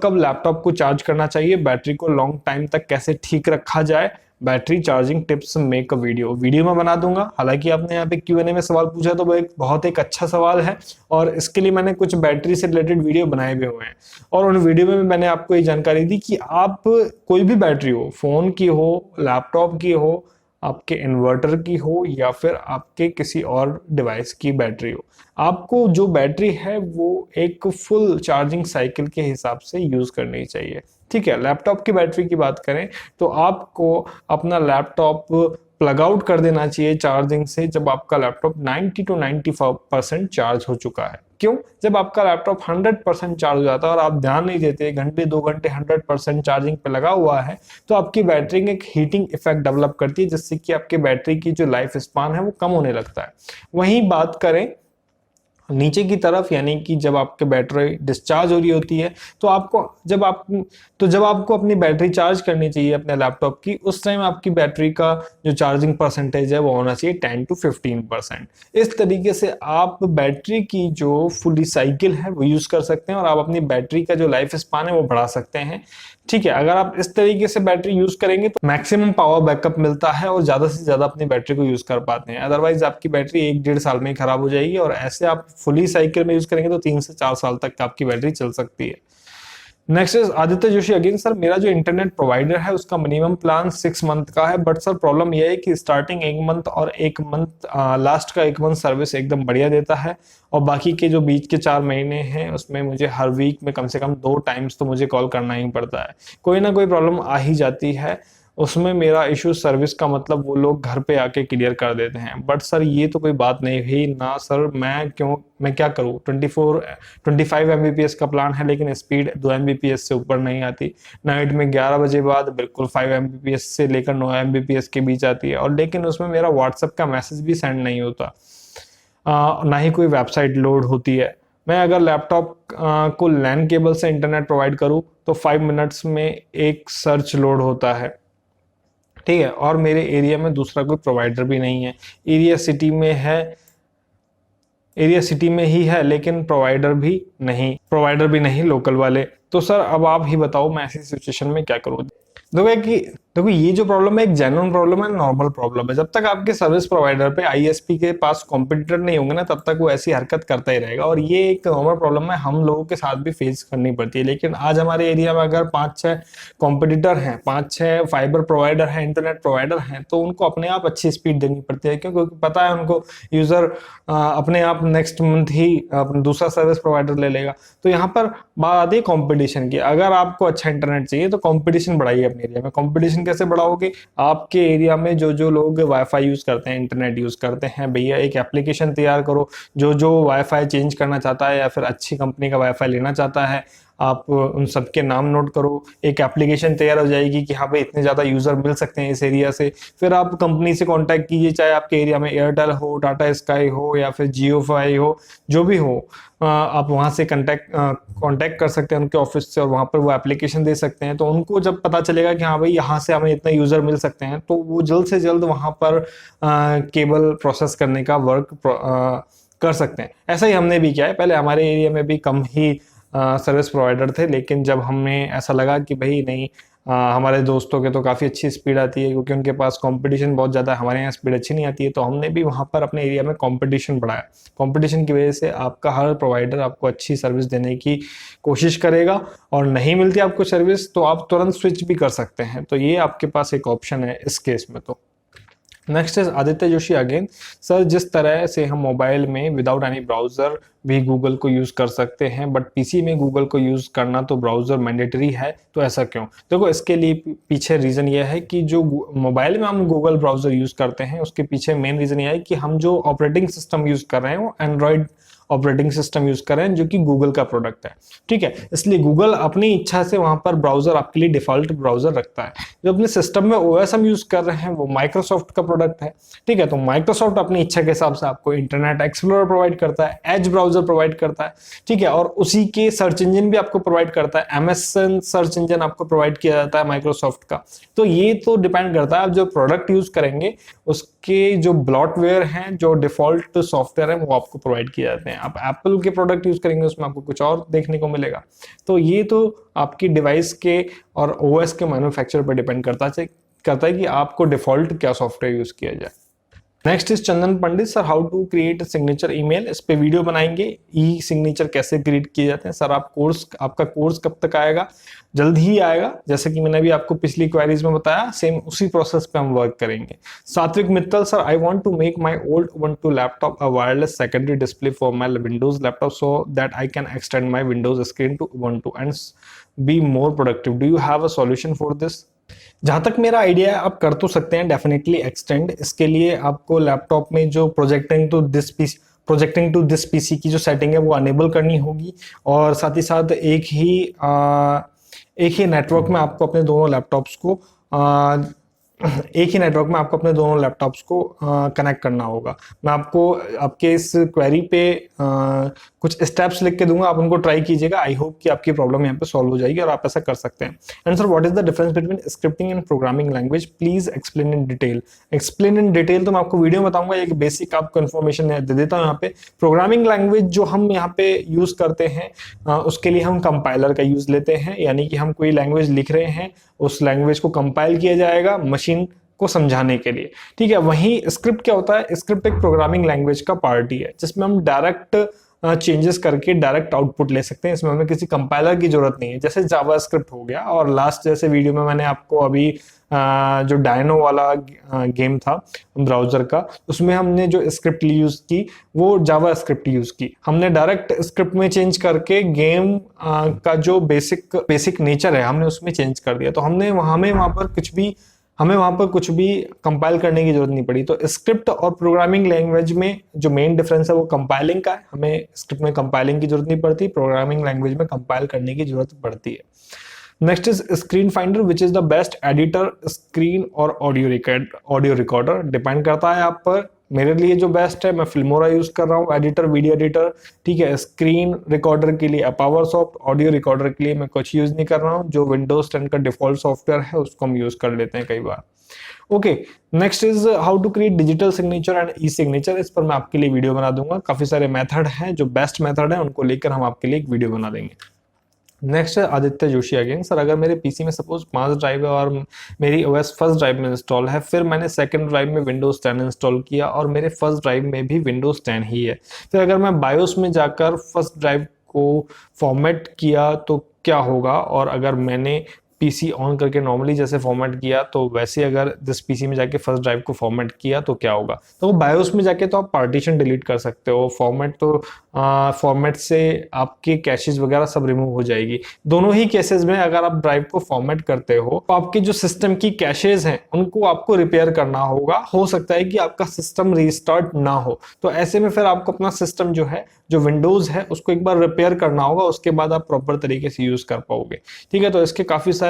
A: कब लैपटॉप को चार्ज करना चाहिए, बैटरी को लॉन्ग टाइम तक कैसे ठीक रखा जाए, battery charging tips make a video में बना दूंगा। हालांकि आपने यहाँ पे Q&A में सवाल पूछा तो वो एक अच्छा सवाल है, और इसके लिए मैंने कुछ बैटरी से रिलेटेड वीडियो बनाए भी हुए हैं। और उन वीडियो में मैंने आपको ये जानकारी दी कि आप कोई भी बैटरी हो, फोन की हो, लैपटॉप की हो, आपके इन्वर्टर की हो, या फिर आपके किसी और डिवाइस की बैटरी हो, आपको जो बैटरी है वो एक फुल चार्जिंग साइकिल के हिसाब से यूज करनी चाहिए। ठीक है, लैपटॉप की बैटरी की बात करें तो आपको अपना लैपटॉप प्लग आउट कर देना चाहिए चार्जिंग से जब आपका लैपटॉप 90 to 95% चार्ज हो चुका है। क्यों? जब आपका लैपटॉप 100% चार्ज हो जाता है और आप ध्यान नहीं देते, घंटे 2 घंटे 100% चार्जिंग पे लगा हुआ है, तो आपकी बैटरी में एक हीटिंग इफेक्ट डेवलप करती है, जिससे कि आपके बैटरी की जो लाइफ स्पान है वो कम होने लगता है। वहीं बात करें नीचे की तरफ, यानी कि जब आपके बैटरी डिस्चार्ज हो रही होती है, तो जब आपको अपनी बैटरी चार्ज करनी चाहिए अपने लैपटॉप की, उस टाइम आपकी बैटरी का जो चार्जिंग परसेंटेज है वो होना चाहिए 10 to 15%। इस तरीके से आप बैटरी की जो फुली साइकिल है वो यूज कर सकते हैं और आप अपनी बैटरी का जो लाइफ स्पान है वो बढ़ा सकते हैं। ठीक है, अगर आप इस तरीके से बैटरी यूज करेंगे तो मैक्सिमम पावर बैकअप मिलता है और ज्यादा से ज्यादा अपनी बैटरी को यूज कर पाते हैं। अदरवाइज आपकी बैटरी 1-1.5 साल में ही खराब हो जाएगी, और ऐसे आप फुली साइकिल में यूज करेंगे तो 3 से 4 साल तक आपकी बैटरी चल सकती है। Next is Aditya Joshi again. Sir, मेरा जो इंटरनेट प्रोवाइडर है उसका मिनिमम प्लान 6 मंथ का है, बट सर प्रॉब्लम यह है कि स्टार्टिंग 1 मंथ और 1 मंथ लास्ट का 1 मंथ सर्विस एकदम बढ़िया देता है, और बाकी के जो बीच के 4 महीने हैं उसमें मुझे हर वीक में कम से कम 2 टाइम्स तो मुझे कॉल करना ही पड़ता है। कोई ना कोई प्रॉब्लम आ ही जाती है उसमें। मेरा इशू सर्विस का मतलब वो लोग घर पे आके क्लियर कर देते हैं, बट सर ये तो कोई बात नहीं हुई ना सर। मैं क्या करूँ? 25 Mbps का प्लान है, लेकिन स्पीड 2 Mbps से ऊपर नहीं आती। नाइट में 11 बजे बाद बिल्कुल 5 Mbps से लेकर 9 Mbps के बीच आती है, और लेकिन उसमें मेरा व्हाट्सएप का मैसेज भी सेंड नहीं होता, ना ही कोई वेबसाइट लोड होती है। मैं अगर लैपटॉप को लैन केबल से इंटरनेट प्रोवाइड करूँ तो 5 मिनट्स में एक सर्च लोड होता है। ठीक है, और मेरे एरिया में दूसरा कोई प्रोवाइडर भी नहीं है। एरिया सिटी में ही है, लेकिन प्रोवाइडर भी नहीं लोकल वाले। तो सर अब आप ही बताओ मैं ऐसी सिचुएशन में क्या करूँ? देखो ये जो प्रॉब्लम है एक जेन्युइन प्रॉब्लम है, नॉर्मल प्रॉब्लम है। जब तक आपके सर्विस प्रोवाइडर पे आईएसपी के पास कॉम्पिटिटर नहीं होंगे ना, तब तक वो ऐसी हरकत करता ही रहेगा, और ये एक नॉर्मल प्रॉब्लम है, हम लोगों के साथ भी फेस करनी पड़ती है। लेकिन आज हमारे एरिया में अगर 5-6 कॉम्पिटिटर हैं, 5-6 फाइबर प्रोवाइडर हैं, इंटरनेट प्रोवाइडर हैं, तो उनको अपने आप अच्छी स्पीड देनी पड़ती है, क्योंकि पता है उनको यूजर अपने आप नेक्स्ट मंथ ही दूसरा सर्विस प्रोवाइडर ले लेगा। तो यहाँ पर बात आती है कॉम्पिटिशन की। अगर आपको अच्छा इंटरनेट चाहिए तो कॉम्पिटिशन बढ़ाइए अपने एरिया में। कॉम्पिटिशन कैसे बढ़ाओगे? आपके एरिया में जो लोग वाईफाई यूज करते हैं, इंटरनेट यूज करते हैं, भैया एक एप्लीकेशन तैयार करो। जो वाईफाई चेंज करना चाहता है या फिर अच्छी कंपनी का वाईफाई लेना चाहता है, आप उन सबके नाम नोट करो, एक एप्लीकेशन तैयार हो जाएगी कि हाँ भाई इतने ज्यादा यूजर मिल सकते हैं इस एरिया से। फिर आप कंपनी से कांटेक्ट कीजिए, चाहे आपके एरिया में एयरटेल हो, टाटा स्काई हो, या फिर जियो फाई हो, जो भी हो, आप वहां से कांटेक्ट कर सकते हैं उनके ऑफिस से, और वहां पर वो एप्लीकेशन दे सकते हैं। तो उनको जब पता चलेगा कि हाँ भाई यहाँ से हमें इतने यूजर मिल सकते हैं, तो वो जल्द से जल्द वहां पर केबल प्रोसेस करने का वर्क कर सकते हैं। ऐसा ही हमने भी किया है। पहले हमारे एरिया में भी कम ही सर्विस प्रोवाइडर थे, लेकिन जब हमें ऐसा लगा कि भाई नहीं, हमारे दोस्तों के तो काफ़ी अच्छी स्पीड आती है, क्योंकि उनके पास कंपटीशन बहुत ज़्यादा है। हमारे यहाँ स्पीड अच्छी नहीं आती है, तो हमने भी वहाँ पर अपने एरिया में कंपटीशन बढ़ाया। कंपटीशन की वजह से आपका हर प्रोवाइडर आपको अच्छी सर्विस देने की कोशिश करेगा, और नहीं मिलती आपको सर्विस तो आप तुरंत स्विच भी कर सकते हैं। तो ये आपके पास एक ऑप्शन है इस केस में। तो next is Aditya Joshi again. Sir, जिस तरह से हम मोबाइल में विदाउट एनी ब्राउजर भी गूगल को यूज कर सकते हैं, बट पीसी में गूगल को यूज करना तो ब्राउजर मैंडेटरी है, तो ऐसा क्यों? देखो, इसके लिए पीछे रीजन यह है कि जो मोबाइल में हम गूगल ब्राउजर यूज करते हैं, उसके पीछे मेन रीजन यह है कि हम जो ऑपरेटिंग सिस्टम यूज कर रहे हैं वो एंड्रॉइड ऑपरेटिंग सिस्टम यूज कर रहे हैं, जो कि गूगल का प्रोडक्ट है। ठीक है, इसलिए गूगल अपनी इच्छा से वहां पर ब्राउजर आपके लिए डिफॉल्ट ब्राउजर रखता है। जो अपने सिस्टम में ओएस हम यूज कर रहे हैं वो माइक्रोसॉफ्ट का प्रोडक्ट है। ठीक है, तो माइक्रोसॉफ्ट अपनी इच्छा के हिसाब से आपको इंटरनेट एक्सप्लोरर प्रोवाइड करता है, एज ब्राउजर प्रोवाइड करता है। ठीक है, और उसी के सर्च इंजन भी आपको प्रोवाइड करता है, एमएसएन सर्च इंजन आपको प्रोवाइड किया जाता है माइक्रोसॉफ्ट का। तो ये तो डिपेंड करता है आप जो प्रोडक्ट यूज करेंगे उसके जो ब्लॉटवेयर हैं, जो डिफॉल्ट सॉफ्टवेयर है, वो आपको प्रोवाइड किए जाते हैं। आप एप्पल के प्रोडक्ट यूज करेंगे उसमें आपको कुछ और देखने को मिलेगा। तो ये तो आपकी डिवाइस के और ओएस के मैन्युफैक्चरर पर डिपेंड करता है कि आपको डिफॉल्ट क्या सॉफ्टवेयर यूज किया जाए। Next is Chandan Pandit. Sir, how to create signature email, इस पे वीडियो बनाएंगे। ई सिग्नेचर कैसे क्रिएट किए जाते हैं। सर, आपका कोर्स कब तक आएगा? जल्द ही आएगा, जैसे कि मैंने अभी आपको पिछली क्वेरीज में बताया, सेम उसी प्रोसेस पे हम वर्क करेंगे। Satvik Mittal. Sir, I want to make my old Ubuntu laptop a wireless secondary display for my Windows laptop so that I can extend my Windows screen to Ubuntu and be more productive. Do you have a solution for this? जहां तक मेरा idea है, आप कर तो सकते हैं definitely extend. इसके लिए आपको लैपटॉप में जो प्रोजेक्टिंग टू दिस पीसी की जो सेटिंग है वो अनेबल करनी होगी, और साथ ही साथ एक ही नेटवर्क में आपको अपने दोनों लैपटॉप्स को कनेक्ट करना होगा। मैं आपको आपके इस क्वेरी पे कुछ स्टेप्स लिख के दूंगा, आप उनको ट्राई कीजिएगा। आई होप कि आपकी प्रॉब्लम यहाँ पे सॉल्व हो जाएगी और आप ऐसा कर सकते हैं। And sir, what is the difference between scripting and programming language, please explain in detail. Explain in detail तो मैं आपको वीडियो में बताऊंगा, एक बेसिक आपको इन्फॉर्मेशन दे देता हूँ यहाँ पे। प्रोग्रामिंग लैंग्वेज जो हम यहाँ पे यूज करते हैं, उसके लिए हम कंपाइलर का यूज लेते हैं, यानी कि हम कोई लैंग्वेज लिख रहे हैं, उस लैंग्वेज को कंपाइल किया जाएगा मशीन को समझाने के लिए। ठीक है, वहीं स्क्रिप्ट क्या होता है? स्क्रिप्ट एक प्रोग्रामिंग लैंग्वेज का पार्ट ही है, जिसमें हम डायरेक्ट चेंजेस करके डायरेक्ट आउटपुट ले सकते हैं। इसमें हमें किसी कंपाइलर की जरूरत नहीं है, जैसे जावास्क्रिप्ट हो गया। और लास्ट जैसे वीडियो में मैंने आपको अभी जो डायनो वाला गेम था ब्राउजर का, उसमें हमने जो स्क्रिप्ट यूज की वो जावास्क्रिप्ट यूज की। हमने डायरेक्ट स्क्रिप्ट में चेंज करके गेम का जो बेसिक नेचर है हमने उसमें चेंज कर दिया। तो हमें वहां पर कुछ भी कंपाइल करने की जरूरत नहीं पड़ी। तो स्क्रिप्ट और प्रोग्रामिंग लैंग्वेज में जो मेन डिफरेंस है वो कंपाइलिंग का है। हमें स्क्रिप्ट में कंपाइलिंग की जरूरत नहीं पड़ती, प्रोग्रामिंग लैंग्वेज में कंपाइल करने की जरूरत पड़ती है। Next is screen finder, which is the best editor, screen और ऑडियो रिकॉर्डर। डिपेंड करता है आप पर। मेरे लिए जो बेस्ट है, मैं फिल्मोरा यूज कर रहा हूँ एडिटर, वीडियो एडिटर। ठीक है, स्क्रीन रिकॉर्डर के लिए पावरसॉफ्ट, ऑडियो रिकॉर्डर के लिए मैं कुछ यूज नहीं कर रहा हूँ। जो विंडोज 10 का डिफॉल्ट सॉफ्टवेयर है उसको हम यूज कर लेते हैं कई बार। Okay, next is how to create digital signature and e signature. इस पर मैं आपके लिए वीडियो बना दूंगा। काफी सारे मेथड हैं, जो बेस्ट मेथड है उनको लेकर हम आपके लिए एक वीडियो बना देंगे। नेक्स्ट है आदित्य जोशी अगेन। सर, अगर मेरे पीसी में सपोज 5 ड्राइव है और मेरी ओएस फर्स्ट ड्राइव में इंस्टॉल है, फिर मैंने सेकंड ड्राइव में विंडोज 10 इंस्टॉल किया और मेरे फर्स्ट ड्राइव में भी विंडोज 10 ही है, फिर अगर मैं बायोस में जाकर फर्स्ट ड्राइव को फॉर्मेट किया तो क्या होगा? और अगर मैंने पीसी ऑन करके नॉर्मली जैसे फॉर्मेट किया, तो वैसे अगर दिस पीसी में जाके फर्स्ट ड्राइव को फॉर्मेट किया तो क्या होगा? तो बायोस में जाके तो आप पार्टीशन डिलीट कर सकते हो। फॉर्मेट से आपके कैशेज वगैरह सब रिमूव हो जाएगी। दोनों ही केसेस में अगर आप ड्राइव को फॉर्मेट करते हो तो आपके जो सिस्टम की कैशेज हैं उनको आपको रिपेयर करना होगा। हो सकता है कि आपका सिस्टम रीस्टार्ट ना हो, तो ऐसे में फिर आपको अपना सिस्टम जो है, जो विंडोज है, उसको एक बार रिपेयर करना होगा, उसके बाद आप प्रॉपर तरीके से यूज कर पाओगे। ठीक है, तो इसके काफी सारे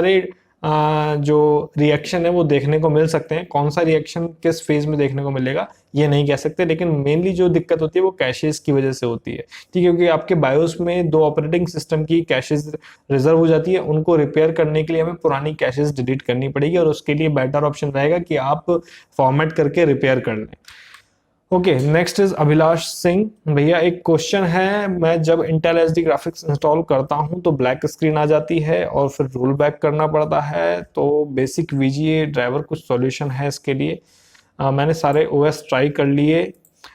A: जो रिएक्शन है वो देखने को मिल सकते हैं। कौन सा रिएक्शन किस फेज में देखने को मिलेगा ये नहीं कह सकते, लेकिन मेनली जो दिक्कत होती है वो कैशेस की वजह से होती है। ठीक है, क्योंकि आपके बायोस में 2 ऑपरेटिंग सिस्टम की कैशेस रिजर्व हो जाती है। उनको रिपेयर करने के लिए हमें पुरानी कैशेस डिलीट करनी पड़ेगी, और उसके लिए बेटर ऑप्शन रहेगा कि आप फॉर्मेट करके रिपेयर कर लें। Okay, next is Abhilash Singh. भैया एक क्वेश्चन है, मैं जब इंटेल एचडी ग्राफिक्स इंस्टॉल करता हूं तो ब्लैक स्क्रीन आ जाती है और फिर रोल बैक करना पड़ता है, तो बेसिक वीजीए ड्राइवर कुछ सॉल्यूशन है इसके लिए? मैंने सारे ओएस ट्राई कर लिए।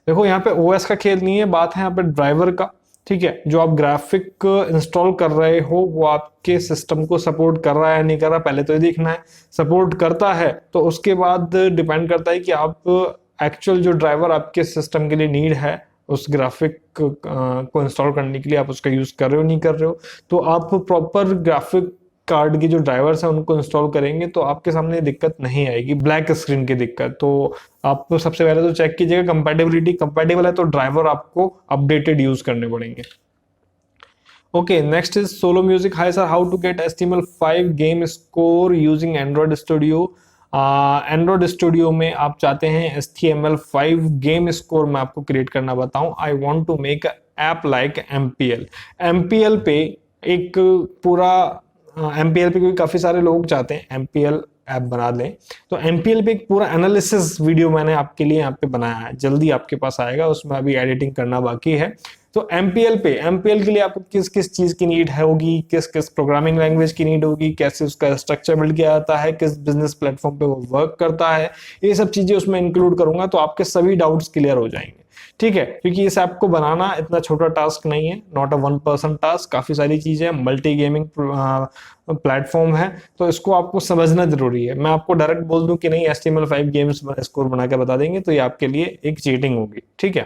A: देखो यहाँ पे ओएस का खेल नहीं है, बात है यहाँ पे ड्राइवर का। ठीक है, जो आप ग्राफिक इंस्टॉल कर रहे हो वो आपके सिस्टम को सपोर्ट कर रहा है नहीं कर रहा, पहले तो ये देखना है। सपोर्ट करता है तो उसके बाद डिपेंड करता है कि आप एक्चुअल जो ड्राइवर आपके सिस्टम के लिए नीड है उस ग्राफिक को इंस्टॉल करने के लिए, आप उसका यूज कर रहे हो नहीं कर रहे हो। तो आप प्रॉपर ग्राफिक कार्ड की जो ड्राइवर्स हैं उनको इंस्टॉल करेंगे तो आपके सामने दिक्कत नहीं आएगी, ब्लैक स्क्रीन की दिक्कत। तो आप सबसे पहले तो चेक कीजिएगा कंपैटिबिलिटी, कंपैटिबल है तो ड्राइवर आपको अपडेटेड यूज करने पड़ेंगे। Okay, next is solo music. Hi sir, how to get HTML5 game score using Android Studio? Android Studio में आप चाहते हैं HTML5 गेम स्कोर मैं आपको क्रिएट करना बताऊं। I want to make app like MPL पे एक पूरा MPL पे क्योंकि काफी सारे लोग चाहते हैं MPL ऐप बना लें, तो MPL पे एक पूरा एनालिसिस वीडियो मैंने आपके लिए यहाँ पे बनाया है, जल्दी आपके पास आएगा, उसमें अभी एडिटिंग करना बाकी है। तो MPL के लिए आपको किस किस चीज की नीड है होगी, किस किस प्रोग्रामिंग लैंग्वेज की नीड होगी, कैसे उसका स्ट्रक्चर बिल्ड किया जाता है, किस बिजनेस प्लेटफॉर्म पे वो वर्क करता है, ये सब चीजें उसमें इंक्लूड करूंगा तो आपके सभी डाउट्स क्लियर हो जाएंगे। ठीक है, क्योंकि इस ऐप को बनाना इतना छोटा टास्क नहीं है, नॉट अ 1 पर्सन टास्क, काफी सारी चीजें, मल्टी गेमिंग प्लेटफॉर्म है, तो इसको आपको समझना जरूरी है। मैं आपको डायरेक्ट बोल दूं कि नहीं HTML5 गेम्स स्कोर बना के बता देंगे तो ये आपके लिए एक चीटिंग होगी। ठीक है,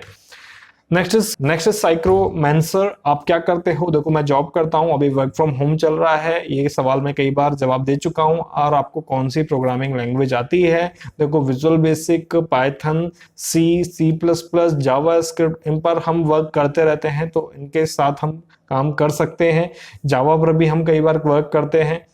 A: नेक्स्ट इज साइक्रोमैंसर। आप क्या करते हो? देखो मैं जॉब करता हूं, अभी वर्क फ्रॉम होम चल रहा है, ये सवाल मैं कई बार जवाब दे चुका हूं। और आपको कौन सी प्रोग्रामिंग लैंग्वेज आती है? देखो visual basic, Python, C++, JavaScript, इन पर हम वर्क करते रहते हैं तो इनके साथ हम काम कर सकते हैं। जावा पर भी हम कई बार वर्क करते हैं।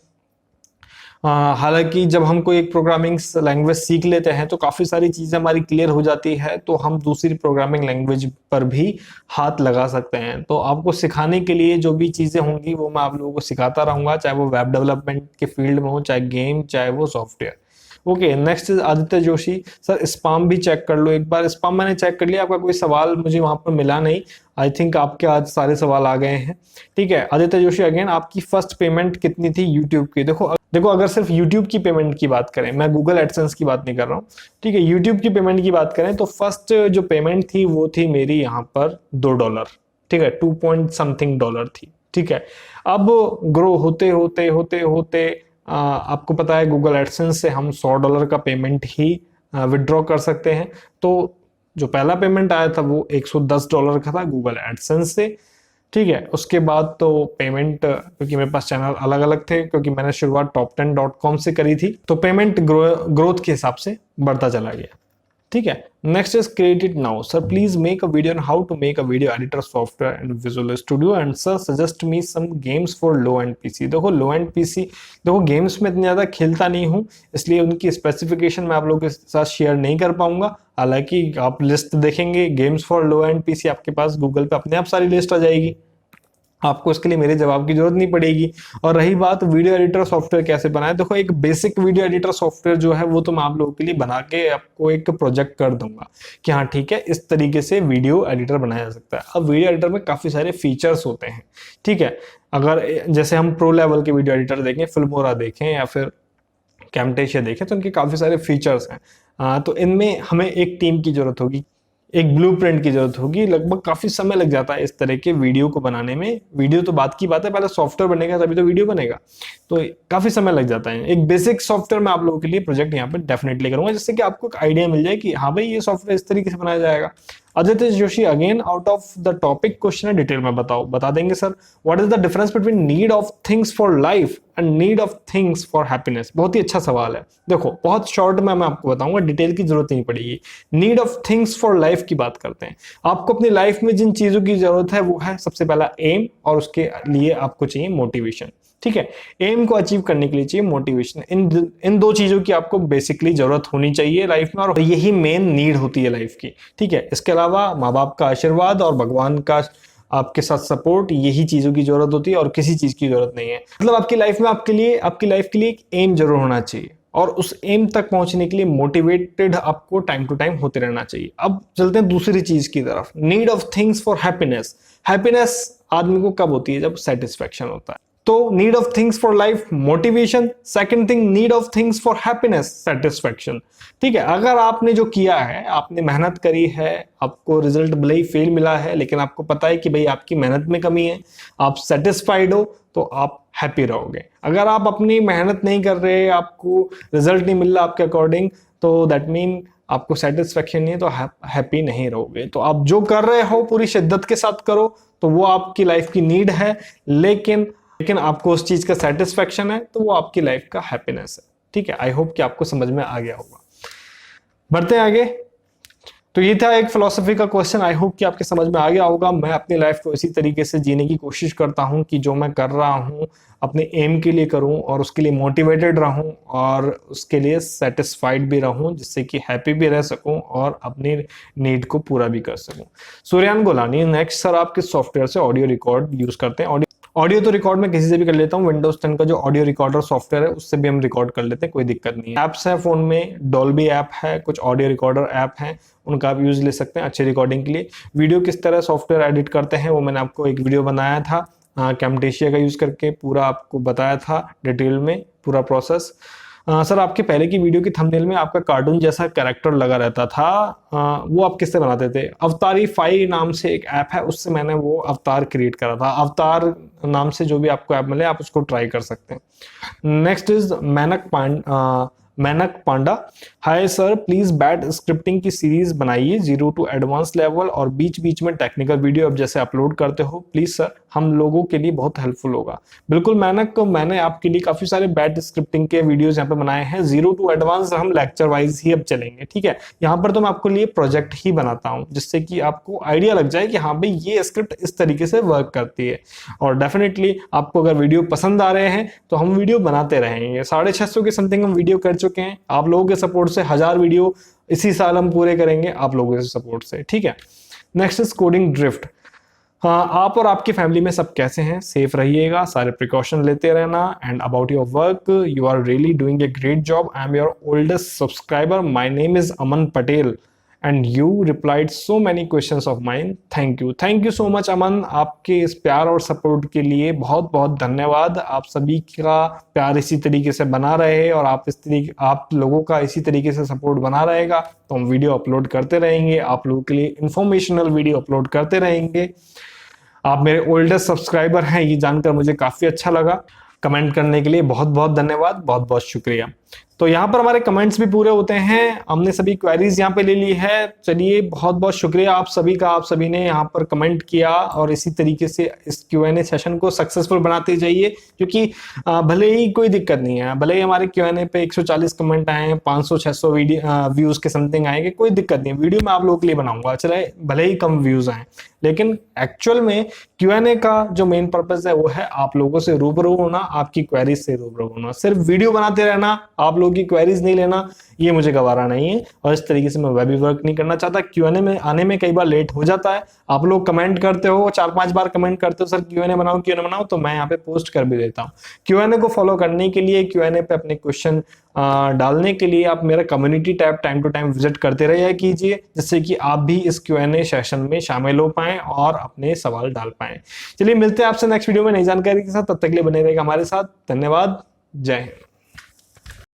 A: हालांकि जब हम कोई एक प्रोग्रामिंग लैंग्वेज सीख लेते हैं तो काफी सारी चीजें हमारी क्लियर हो जाती है, तो हम दूसरी प्रोग्रामिंग लैंग्वेज पर भी हाथ लगा सकते हैं। तो आपको सिखाने के लिए जो भी चीजें होंगी वो मैं आप लोगों को सिखाता रहूंगा, चाहे वो वेब डेवलपमेंट के फील्ड में हो, चाहे गेम, चाहे वो software. Okay, next is Aditya Joshi. Sir sperm भी चेक कर लो एक बार। स्पाम मैंने चेक कर लिया, आपका कोई सवाल मुझे वहां पर मिला नहीं। आई थिंक आपके आज सारे सवाल आ गए हैं। ठीक है, आदित्य जोशी अगेन, आपकी फर्स्ट पेमेंट कितनी थी यूट्यूब की? देखो अगर सिर्फ यूट्यूब की पेमेंट की बात करें, मैं गूगल एडसेंस की बात नहीं कर रहा हूँ, ठीक है, यूट्यूब की पेमेंट की बात करें तो फर्स्ट जो पेमेंट थी वो थी मेरी यहाँ पर $2। ठीक है, 2 पॉइंट समथिंग डॉलर थी। ठीक है, अब ग्रो होते होते होते होते आपको पता है गूगल एडसेंस से हम $100 का पेमेंट ही विड्रॉ कर सकते हैं। तो जो पहला पेमेंट आया था वो $110 का था गूगल एडसेंस से। ठीक है, उसके बाद तो पेमेंट, क्योंकि मेरे पास चैनल अलग अलग थे, क्योंकि मैंने शुरुआत top10.com से करी थी, तो पेमेंट ग्रोथ के हिसाब से बढ़ता चला गया। ठीक है, next is created now. Sir please make a video on how to make a video editor software in Visual Studio and sir suggest me some games for low end PC. देखो low end PC, देखो games में इतना ज्यादा खेलता नहीं हूँ, इसलिए उनकी स्पेसिफिकेशन मैं आप लोगों के साथ शेयर नहीं कर पाऊंगा। हालांकि आप लिस्ट देखेंगे games for low end PC, आपके पास गूगल पे अपने आप सारी लिस्ट आ जाएगी, आपको इसके लिए मेरे जवाब की जरूरत नहीं पड़ेगी। और रही बात वीडियो एडिटर सॉफ्टवेयर कैसे बनाए, देखो एक बेसिक वीडियो एडिटर सॉफ्टवेयर जो है वो तो मैं आप लोगों के लिए बना के आपको एक प्रोजेक्ट कर दूंगा कि हाँ ठीक है, इस तरीके से वीडियो एडिटर बनाया जा सकता है। अब वीडियो एडिटर में काफी सारे फीचर्स होते हैं। ठीक है, अगर जैसे हम प्रो लेवल के वीडियो एडिटर देखें, फिल्मोरा देखें या फिर कैमटेशिया देखें, तो इनके काफी सारे फीचर्स हैं। तो इनमें हमें एक टीम की जरूरत होगी, एक ब्लूप्रिंट की जरूरत होगी, लगभग काफी समय लग जाता है इस तरह के वीडियो को बनाने में। वीडियो तो बात की बात है, पहले सॉफ्टवेयर बनेगा तभी तो वीडियो बनेगा, तो काफी समय लग जाता है। एक बेसिक सॉफ्टवेयर मैं आप लोगों के लिए प्रोजेक्ट यहाँ पे डेफिनेटली करूंगा, जिससे कि आपको एक आइडिया मिल जाए कि हाँ भाई ये सॉफ्टवेयर इस तरीके से बनाया जाएगा। Aditya Joshi again, out of the topic question है, डिटेल में बताओ। बता देंगे sir. What is the difference between need of things for life and need of things for happiness? बहुत ही अच्छा सवाल है। देखो बहुत शॉर्ट में मैं आपको बताऊंगा, डिटेल की जरूरत नहीं पड़ेगी। Need of things for life की बात करते हैं। आपको अपनी लाइफ में जिन चीजों की जरूरत है वो है सबसे पहला एम, और उसके लिए आपको चाहिए मोटिवेशन। ठीक है, एम को अचीव करने के लिए चाहिए मोटिवेशन। इन दो चीजों की आपको बेसिकली जरूरत होनी चाहिए लाइफ में, और यही मेन नीड होती है लाइफ की। ठीक है, इसके अलावा माँ बाप का आशीर्वाद और भगवान का आपके साथ सपोर्ट, यही चीजों की जरूरत होती है और किसी चीज की जरूरत नहीं है। मतलब आपकी लाइफ में आपकी लाइफ के लिए एक एम जरूर होना चाहिए, और उस एम तक पहुंचने के लिए मोटिवेटेड आपको टाइम टू टाइम होते रहना चाहिए। अब चलते हैं दूसरी चीज की तरफ, need of things for happiness. Happiness आदमी को कब होती है? जब सेटिस्फेक्शन होता है। तो need of things for life motivation, second thing need of things for happiness satisfaction. ठीक है, अगर आपने जो किया है, आपने मेहनत करी है, आपको रिजल्ट भले ही फेल मिला है, लेकिन आपको पता है कि भाई आपकी मेहनत में कमी है, आप सेटिस्फाइड हो, तो आप हैप्पी रहोगे। अगर आप अपनी मेहनत नहीं कर रहे, आपको रिजल्ट नहीं मिल रहा आपके अकॉर्डिंग, तो दैट मीन आपको सेटिस्फेक्शन नहीं है, तो हैप्पी नहीं रहोगे। तो आप जो कर रहे हो पूरी शिद्दत के साथ करो, तो वो आपकी लाइफ की नीड है, लेकिन आपको उस चीज का सेटिस्फेक्शन है, तो वो आपकी लाइफ का हैप्पीनेस है। ठीक है, आई होप कि आपको समझ में आ गया होगा। बढ़ते हैं आगे। तो ये था एक फिलोसफी का क्वेश्चन, आई होप कि आपके समझ में आ गया होगा। मैं अपनी लाइफ को इसी तरीके से जीने की कोशिश करता हूं कि जो मैं कर रहा हूं अपने एम के लिए करूं और उसके लिए मोटिवेटेड रहूं और उसके लिए सेटिस्फाइड भी रहूं, जिससे कि हैप्पी भी रह सकूं और अपनी नीड को पूरा भी कर सकूं। सूर्यान गोलानी, नेक्स्ट सर आप किस सॉफ्टवेयर से ऑडियो रिकॉर्ड यूज करते हैं? ऑडियो तो रिकॉर्ड में किसी से भी कर लेता हूँ। विंडोज 10 का जो ऑडियो रिकॉर्डर सॉफ्टवेयर है उससे भी हम रिकॉर्ड कर लेते हैं, कोई दिक्कत नहीं है। एप्स है फोन में, डॉल्बी ऐप है, कुछ ऑडियो रिकॉर्डर ऐप हैं, उनका आप यूज ले सकते हैं अच्छी रिकॉर्डिंग के लिए। वीडियो किस तरह सॉफ्टवेयर एडिट करते हैं वो मैंने आपको एक वीडियो बनाया था, कैमटेशिया का यूज करके पूरा आपको बताया था डिटेल में पूरा प्रोसेस। सर आपके पहले की वीडियो की थंबनेल में आपका कार्टून जैसा कैरेक्टर लगा रहता था, वो आप किससे बनाते थे? अवतारीफाई नाम से एक ऐप है, उससे मैंने वो अवतार क्रिएट करा था। अवतार नाम से जो भी आपको ऐप मिले आप उसको ट्राई कर सकते हैं। Next is मैनक Panda, hi sir please bat scripting की सीरीज बनाइए 0 to एडवांस लेवल और बीच बीच में टेक्निकल वीडियो अब जैसे अपलोड करते हो, प्लीज सर, हम लोगों के लिए बहुत हेल्पफुल होगा। बिल्कुल मैनक, मैंने आपके लिए काफी सारे बैट स्क्रिप्टिंग के वीडियोस यहाँ पे बनाए हैं। 0 to एडवांस हम लेक्चर वाइज ही अब चलेंगे, ठीक है। यहाँ पर तो मैं आपको लिए प्रोजेक्ट ही बनाता हूँ, जिससे कि आपको आइडिया लग जाए कि हाँ भाई ये स्क्रिप्ट इस तरीके से वर्क करती है। और डेफिनेटली आपको अगर वीडियो पसंद आ रहे हैं तो हम वीडियो बनाते रहेंगे। 650 के समथिंग हम वीडियो कर चुके हैं, आप लोगों के सपोर्ट से 1000 वीडियो इसी साल हम पूरे करेंगे आप लोगों के सपोर्ट से, ठीक है। नेक्स्ट इज कोडिंग ड्रिफ्ट, हाँ आप और आपकी फैमिली में सब कैसे हैं? सेफ रहिएगा, सारे प्रिकॉशन लेते रहना। And about your work, you are really doing a great job, I am your oldest subscriber, my name is Aman Patel and you replied so many questions of mine, thank you so much Aman. आपके इस प्यार और support के लिए बहुत बहुत धन्यवाद। आप सभी का प्यार इसी तरीके से बना रहे और आप लोगों का इसी तरीके से सपोर्ट बना रहेगा तो हम वीडियो अपलोड करते रहेंगे, आप लोगों के लिए इंफॉर्मेशनल वीडियो अपलोड करते रहेंगे। आप मेरे ओल्डेस्ट सब्सक्राइबर हैं, ये जानकर मुझे काफी अच्छा लगा। कमेंट करने के लिए बहुत बहुत धन्यवाद, बहुत बहुत शुक्रिया। तो यहाँ पर हमारे कमेंट्स भी पूरे होते हैं, हमने सभी क्वेरीज यहाँ पे ले ली है। चलिए बहुत बहुत शुक्रिया आप सभी का, आप सभी ने यहाँ पर कमेंट किया और इसी तरीके से इस Q&A सेशन को सक्सेसफुल बनाते जाइए, क्योंकि भले ही कोई दिक्कत नहीं है, भले ही हमारे Q&A पे 140 कमेंट आए हैं, 500-600 व्यूज के समथिंग आएंगे, कोई दिक्कत नहीं, वीडियो मैं आप लोगों के लिए बनाऊंगा, चले भले ही कम व्यूज आए, लेकिन एक्चुअल में Q&A का जो मेन पर्पज है वो है आप लोगों से रूबरू होना, आपकी क्वेरीज से रूबरू होना। सिर्फ वीडियो बनाते रहना, आप लोगों की क्वेरीज नहीं लेना, ये मुझे गवारा नहीं है और इस तरीके से मैं वेब वर्क नहीं करना चाहता। Q&A में आने में कई बार लेट हो जाता है, आप लोग कमेंट करते हो, 4-5 बार कमेंट करते हो सर Q&A बनाओ, तो मैं यहाँ पे पोस्ट कर भी देता हूँ। Q&A को फॉलो करने के लिए, Q&A पे अपने क्वेश्चन डालने के लिए आप मेरा community tab time to time visit करते रहिए कीजिए, जिससे कि आप भी इस Q&A सेशन में शामिल हो पाएं और अपने सवाल डाल पाएं। चलिए मिलते हैं आपसे नेक्स्ट वीडियो में नई जानकारी के साथ, तब तक के लिए बने रहेगा हमारे साथ। धन्यवाद, जय हिंद।